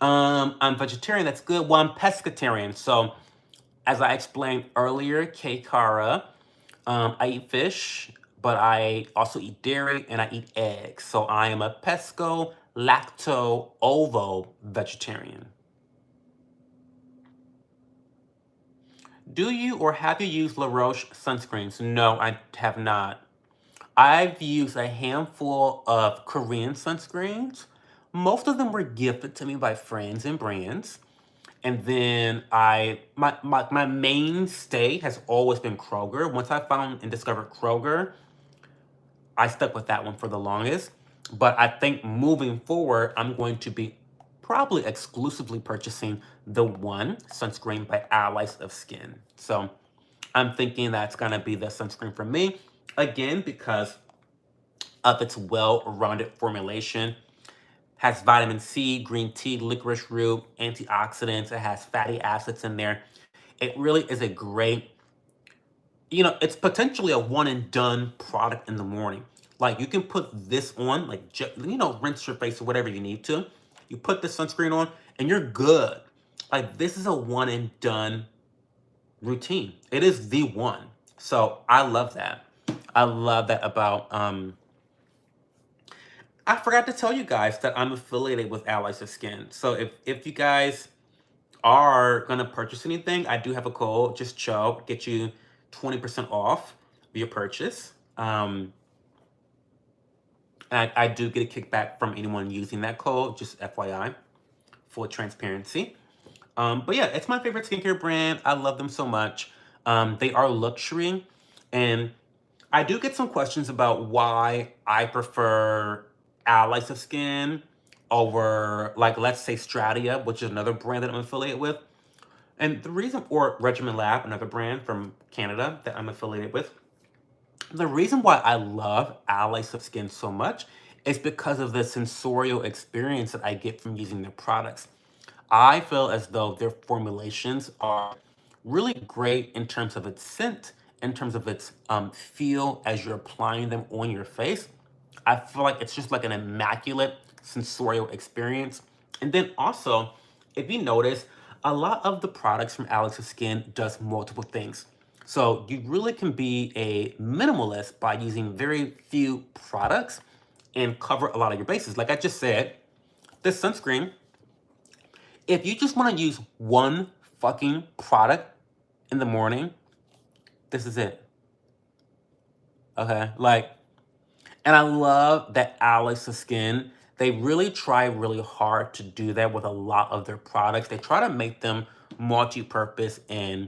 I'm vegetarian, that's good. Well, I'm pescatarian. So as I explained earlier, K-Kara, I eat fish, but I also eat dairy and I eat eggs. So I am a pesco, lacto, ovo vegetarian. Do you or have you used La Roche sunscreens? No, I have not. I've used a handful of Korean sunscreens. Most of them were gifted to me by friends and brands. And then my mainstay has always been Kroger. Once I found and discovered Kroger, I stuck with that one for the longest. But I think moving forward, I'm going to be probably exclusively purchasing the one sunscreen by Allies of Skin. So I'm thinking that's gonna be the sunscreen for me. Again, because of its well-rounded formulation. Has vitamin C, green tea, licorice root, antioxidants. It has fatty acids in there. It really is a great, it's potentially a one and done product in the morning. Like you can put this on, like, rinse your face or whatever you need to. You put the sunscreen on and you're good. Like this is a one and done routine. It is the one. So I love that. I love that about, I forgot to tell you guys that I'm affiliated with Allies of Skin. So if you guys are gonna purchase anything, I do have a code, just Cho, get you 20% off your purchase. And I do get a kickback from anyone using that code, just FYI, full transparency. But yeah, it's my favorite skincare brand. I love them so much. They are luxury, and I do get some questions about why I prefer Allies of Skin over, like, let's say Stratia, which is another brand that I'm affiliated with. And the reason, or Regimen Lab, another brand from Canada that I'm affiliated with. The reason why I love Allies of Skin so much is because of the sensorial experience that I get from using their products. I feel as though their formulations are really great in terms of its scent, in terms of its feel as you're applying them on your face. I feel like it's just like an immaculate sensorial experience. And then also, if you notice, a lot of the products from Alex's Skin does multiple things. So you really can be a minimalist by using very few products and cover a lot of your bases. Like I just said, this sunscreen, if you just want to use one fucking product in the morning, this is it. Okay? Like, and I love that Alex's Skin, they really try really hard to do that with a lot of their products. They try to make them multi-purpose and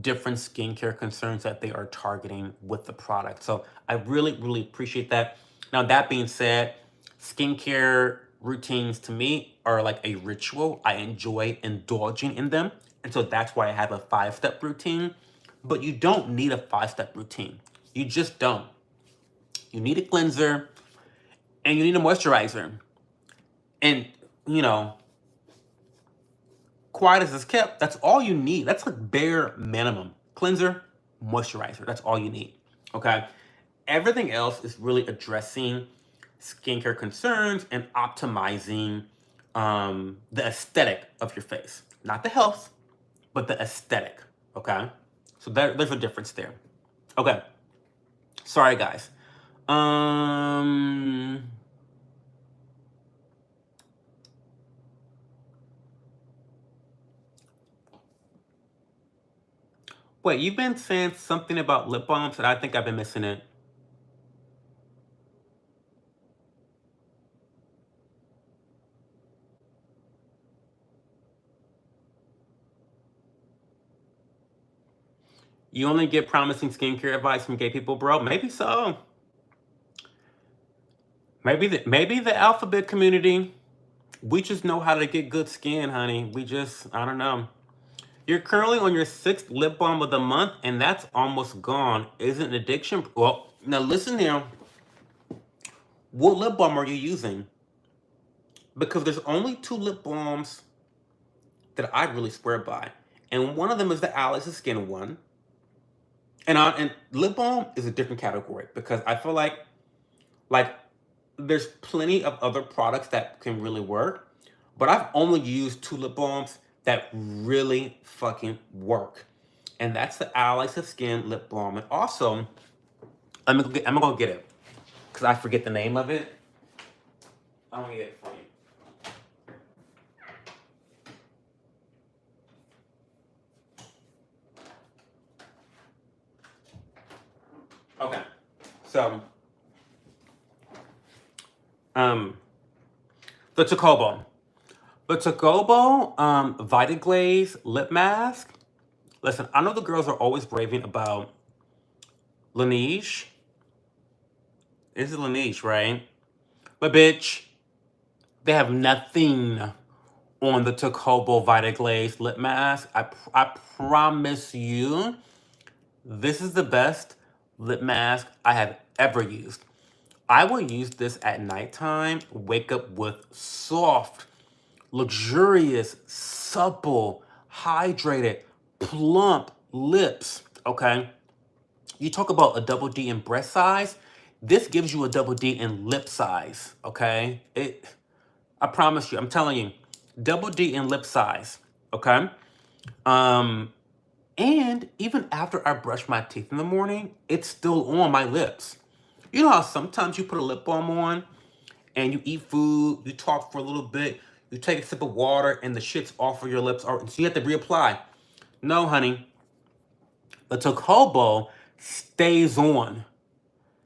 different skincare concerns that they are targeting with the product. So I really, really appreciate that. Now, that being said, skincare routines to me are like a ritual. I enjoy indulging in them. And so that's why I have a 5-step routine. But you don't need a 5-step routine. You just don't. You need a cleanser and you need a moisturizer. And, you know, quiet as it's kept, that's all you need. That's like bare minimum. Cleanser, moisturizer, that's all you need. Okay? Everything else is really addressing skincare concerns and optimizing the aesthetic of your face. Not the health, but the aesthetic. Okay? So there's a difference there. Okay. Sorry, guys. Wait, you've been saying something about lip balms, and I think I've been missing it. You only get promising skincare advice from gay people, bro? Maybe so. Maybe the alphabet community, we just know how to get good skin, honey. I don't know. You're currently on your 6th lip balm of the month, and that's almost gone. Isn't addiction? Well, now listen here. What lip balm are you using? Because there's only 2 lip balms that I really swear by, and one of them is the Alice's Skin one. And lip balm is a different category because I feel like there's plenty of other products that can really work, but I've only used 2 lip balms that really fucking work. And that's the Allies of Skin lip balm. And also, I'm gonna go get it because I forget the name of it. I'm gonna get it for you. Okay, so the Chocobo. The Chocobo Vitaglaze lip mask. Listen, I know the girls are always raving about Laneige. This is Laneige, right? But bitch, they have nothing on the Tocobo Vita Glaze lip mask. I promise you, this is the best lip mask I have ever used. I will use this at nighttime, wake up with soft, luxurious, supple, hydrated, plump lips, okay? You talk about a double D in breast size. This gives you a double D in lip size, okay? I promise you, I'm telling you, double D in lip size, okay? Um, and even after I brush my teeth in the morning, it's still on my lips. You know how sometimes you put a lip balm on and you eat food, you talk for a little bit, you take a sip of water, and the shit's off of your lips, or so you have to reapply. No, honey, the Tocobo stays on.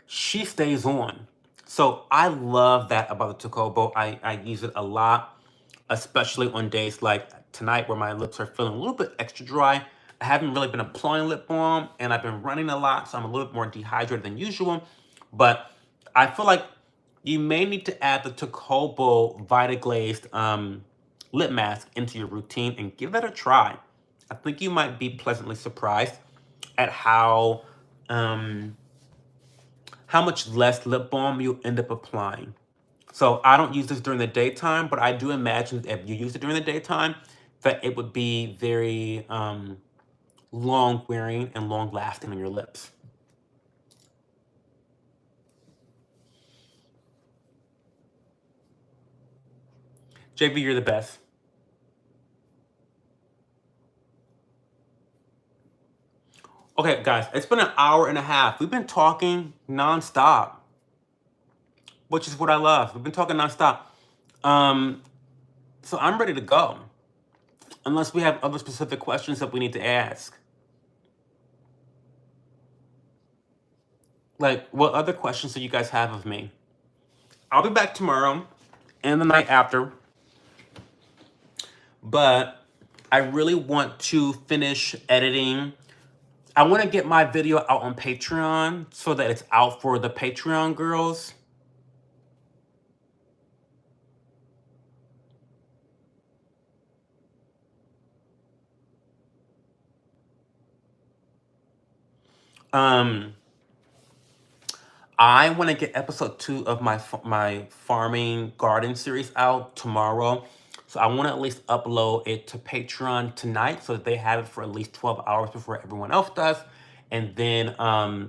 She stays on. So I love that about the Tocobo. I use it a lot, especially on days like tonight where my lips are feeling a little bit extra dry. I haven't really been applying lip balm and I've been running a lot, so I'm a little bit more dehydrated than usual. But I feel like you may need to add the Tocobo Vita Glazed lip mask into your routine and give that a try. I think you might be pleasantly surprised at how much less lip balm you end up applying. So I don't use this during the daytime, but I do imagine if you use it during the daytime, that it would be very long wearing and long lasting on your lips. JV, you're the best. Okay, guys, it's been an hour and a half. We've been talking nonstop, which is what I love. We've been talking nonstop. So I'm ready to go. Unless we have other specific questions that we need to ask. Like, what other questions do you guys have of me? I'll be back tomorrow and the night after. But I really want to finish editing. I want to get my video out on Patreon so that it's out for the Patreon girls. I want to get episode 2 of my farming garden series out tomorrow. So I want to at least upload it to Patreon tonight so that they have it for at least 12 hours before everyone else does. And then I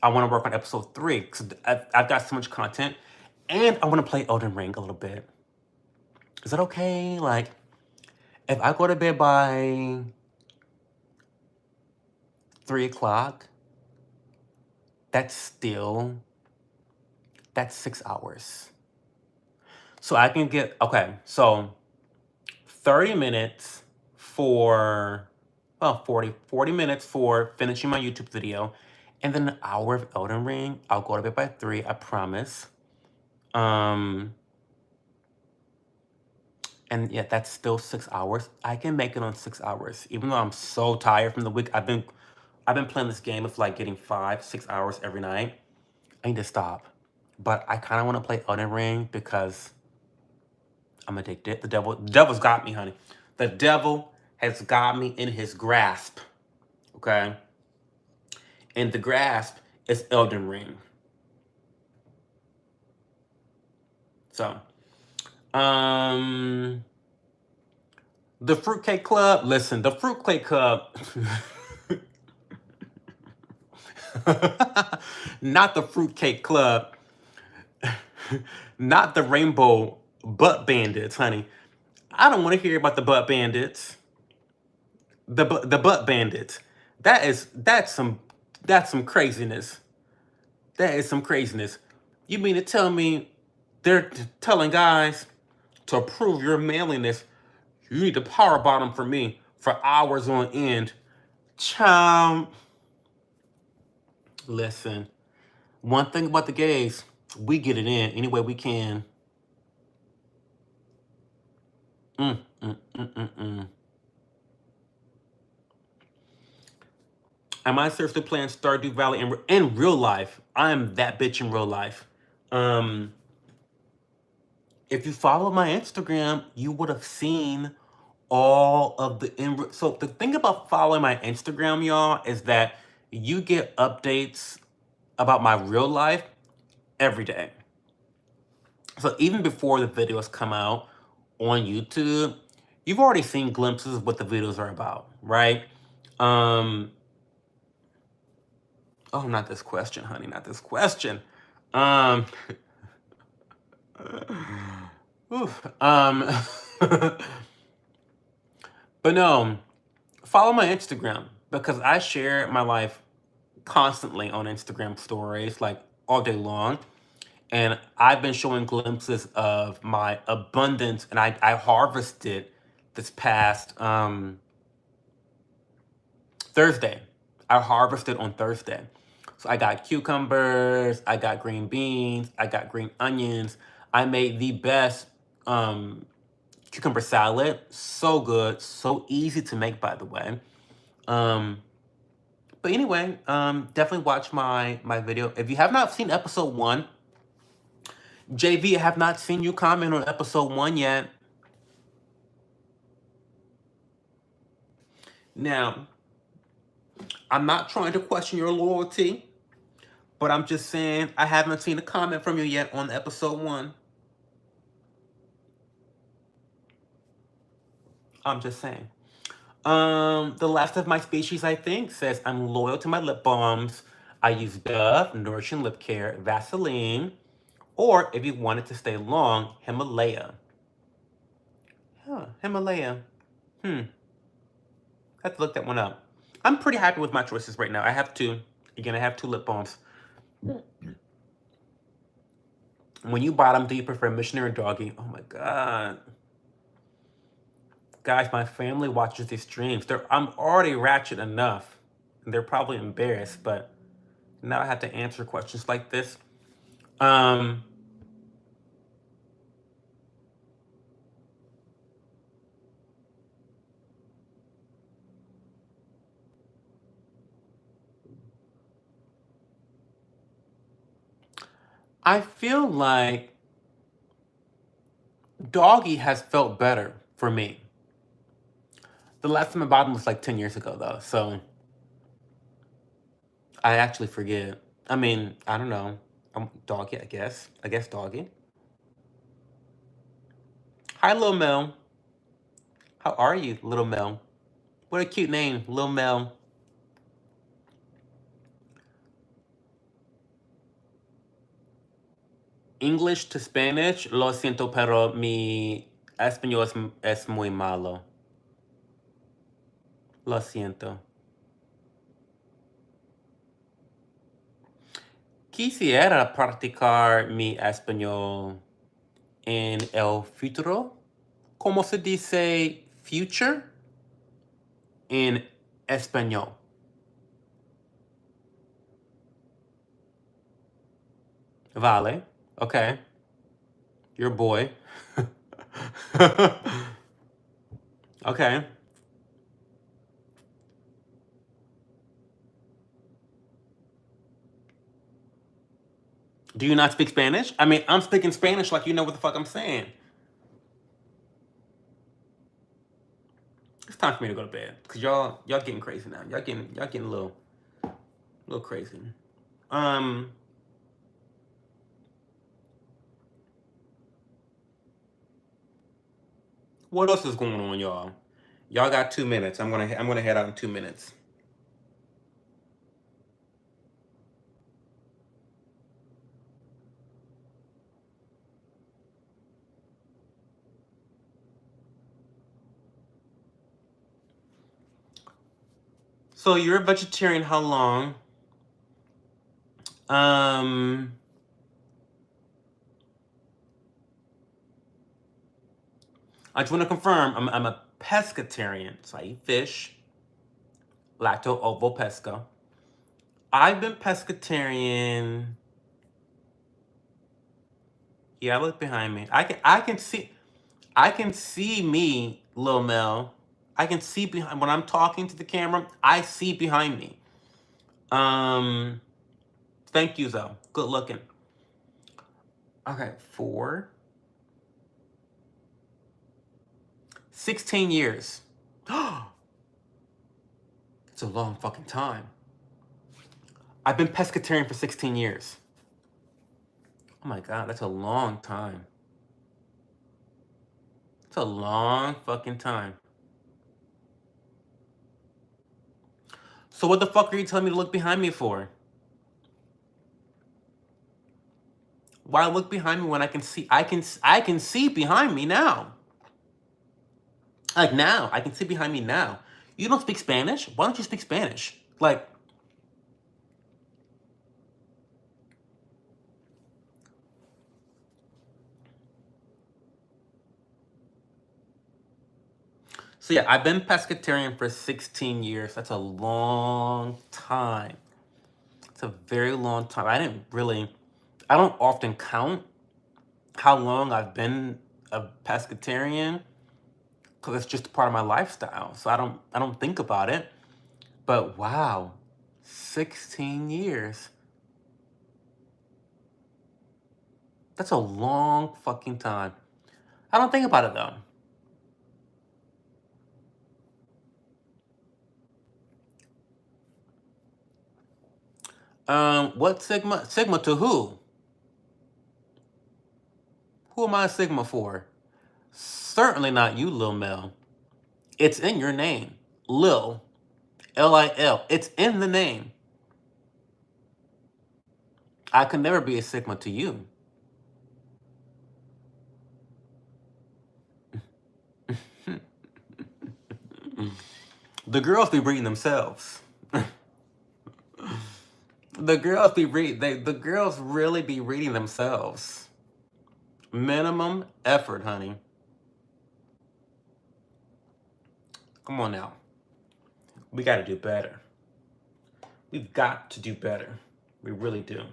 want to work on episode 3 because I've got so much content. And I want to play Elden Ring a little bit. Is that okay? Like, if I go to bed by 3 o'clock, that's 6 hours. So I can get, okay, so 30 minutes for, well, 40 minutes for finishing my YouTube video, and then an hour of Elden Ring. I'll go to bed by 3, I promise. And yeah, that's still 6 hours. I can make it on 6 hours, even though I'm so tired from the week. I've been playing this game of like getting 5-6 hours every night. I need to stop. But I kind of want to play Elden Ring because I'm addicted. The devil's got me, honey. The devil has got me in his grasp. Okay? And the grasp is Elden Ring. So, the Fruitcake Club, listen, the Fruitcake Club, not the Fruitcake Club, not the Rainbow Butt Bandits, honey. I don't want to hear about the Butt Bandits. The Butt Bandits. That's some craziness. That is some craziness. You mean to tell me they're telling guys to prove your manliness, you need to power bottom for me for hours on end? Child, listen. One thing about the gays, we get it in any way we can. Am I seriously playing Stardew Valley in real life? I am that bitch in real life. if you follow my Instagram, you would have seen all of the so the thing about following my Instagram, y'all, is that you get updates about my real life every day. So even before the videos come out on YouTube, you've already seen glimpses of what the videos are about, right? Um, oh, not this question, honey, not this question. Um, oof, but no, follow my Instagram because I share my life constantly on Instagram stories, like all day long. And I've been showing glimpses of my abundance, and I harvested this past Thursday. I harvested on Thursday. So I got cucumbers, I got green beans, I got green onions. I made the best cucumber salad. So good, so easy to make, by the way. Um, but anyway, definitely watch my video. If you have not seen episode 1, JV, I have not seen you comment on episode 1 yet. Now, I'm not trying to question your loyalty, but I'm just saying I haven't seen a comment from you yet on episode 1. I'm just saying. The last of my species, I think, says I'm loyal to my lip balms. I use Dove, Nourishing Lip Care, Vaseline, or if you want it to stay long, Himalaya. Huh, Himalaya. I have to look that one up. I'm pretty happy with my choices right now. I have two. Again, I have 2 lip balms. When you buy them, do you prefer missionary or doggy? Oh my God. Guys, my family watches these streams. I'm already ratchet enough. And they're probably embarrassed, but now I have to answer questions like this. I feel like doggy has felt better for me. The last time I bought them was like 10 years ago, though. So I actually forget. I mean, I don't know. Doggy, I guess. I guess doggy. Hi, Lil Mel. How are you, Little Mel? What a cute name, Lil Mel. English to Spanish, lo siento, pero mi español es muy malo. Lo siento. Quisiera practicar mi español en el futuro. ¿Cómo se dice future en español? Vale. Okay. You're a boy. Okay. Do you not speak Spanish? I mean, I'm speaking Spanish like you know what the fuck I'm saying. It's time for me to go to bed because y'all getting crazy now. Y'all getting a little crazy. What else is going on, y'all? Y'all got 2 minutes. I'm gonna head out in 2 minutes. So you're a vegetarian. How long? I just want to confirm. I'm a pescatarian, so I eat fish. Lacto ovo pesca. I've been pescatarian. Yeah, look behind me. I can see me, Lil Mel. I can see behind when I'm talking to the camera. I see behind me. Thank you though. Good looking. Okay, 4. 16 years. It's a long fucking time. I've been pescatarian for 16 years. Oh my God, that's a long time. It's a long fucking time. So what the fuck are you telling me to look behind me for? Why look behind me when I can see? I can see behind me now. Like now, I can see behind me now. You don't speak Spanish? Why don't you speak Spanish? Like, so yeah, I've been pescatarian for 16 years. That's a long time. It's a very long time. I don't often count how long I've been a pescatarian because it's just part of my lifestyle. So I don't think about it. But wow, 16 years. That's a long fucking time. I don't think about it though. What Sigma? Sigma to who? Who am I a Sigma for? Certainly not you, Lil Mel. It's in your name. Lil. Lil. It's in the name. I could never be a Sigma to you. The girls be reading themselves. The girls really be reading themselves. Minimum effort, honey. Come on now. We got to do better. We've got to do better. We really do.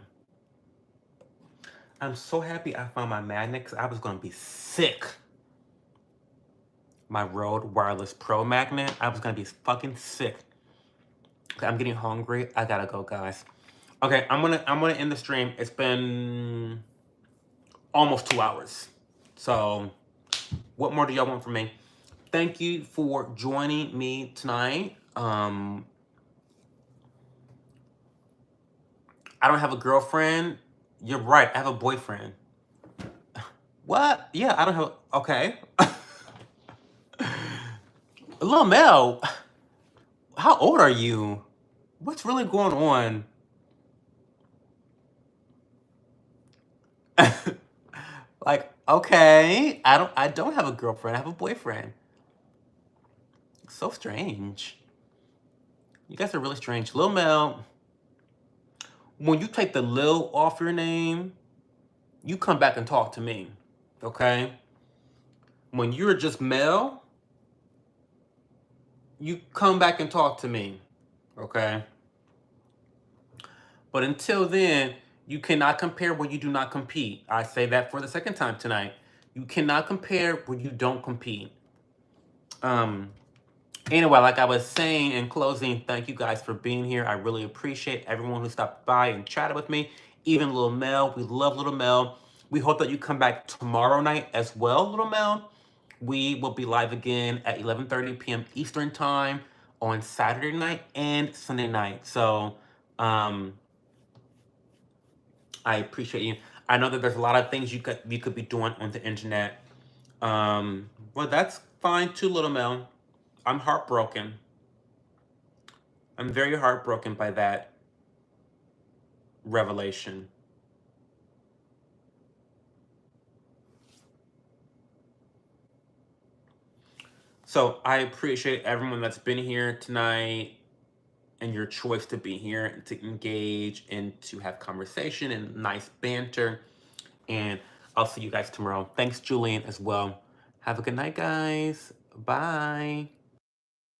I'm so happy I found my magnet because I was going to be sick. My Rode Wireless Pro magnet. I was going to be fucking sick. Okay, I'm getting hungry. I gotta go, guys. Okay, I'm gonna end the stream. It's been almost 2 hours. So, what more do y'all want from me? Thank you for joining me tonight. I don't have a girlfriend. You're right. I have a boyfriend. What? Yeah, I don't have. Okay. Lil Mel, how old are you? What's really going on? Like, okay, I don't have a girlfriend. I have a boyfriend. So strange. You guys are really strange. Lil Mel, when you take the Lil off your name, you come back and talk to me. Okay? When you're just Mel, you come back and talk to me. Okay? But until then, you cannot compare where you do not compete. I say that for the second time tonight. You cannot compare where you don't compete. Anyway, like I was saying in closing, thank you guys for being here. I really appreciate everyone who stopped by and chatted with me. Even Little Mel. We love Little Mel. We hope that you come back tomorrow night as well, Little Mel. We will be live again at 11:30 p.m. Eastern Time on Saturday night and Sunday night. So, I appreciate you. I know that there's a lot of things you could be doing on the internet. Well, that's fine too, Little Mel. I'm heartbroken. I'm very heartbroken by that revelation. So I appreciate everyone that's been here tonight and your choice to be here and to engage and to have conversation and nice banter. And I'll see you guys tomorrow. Thanks, Julian, as well. Have a good night, guys. Bye.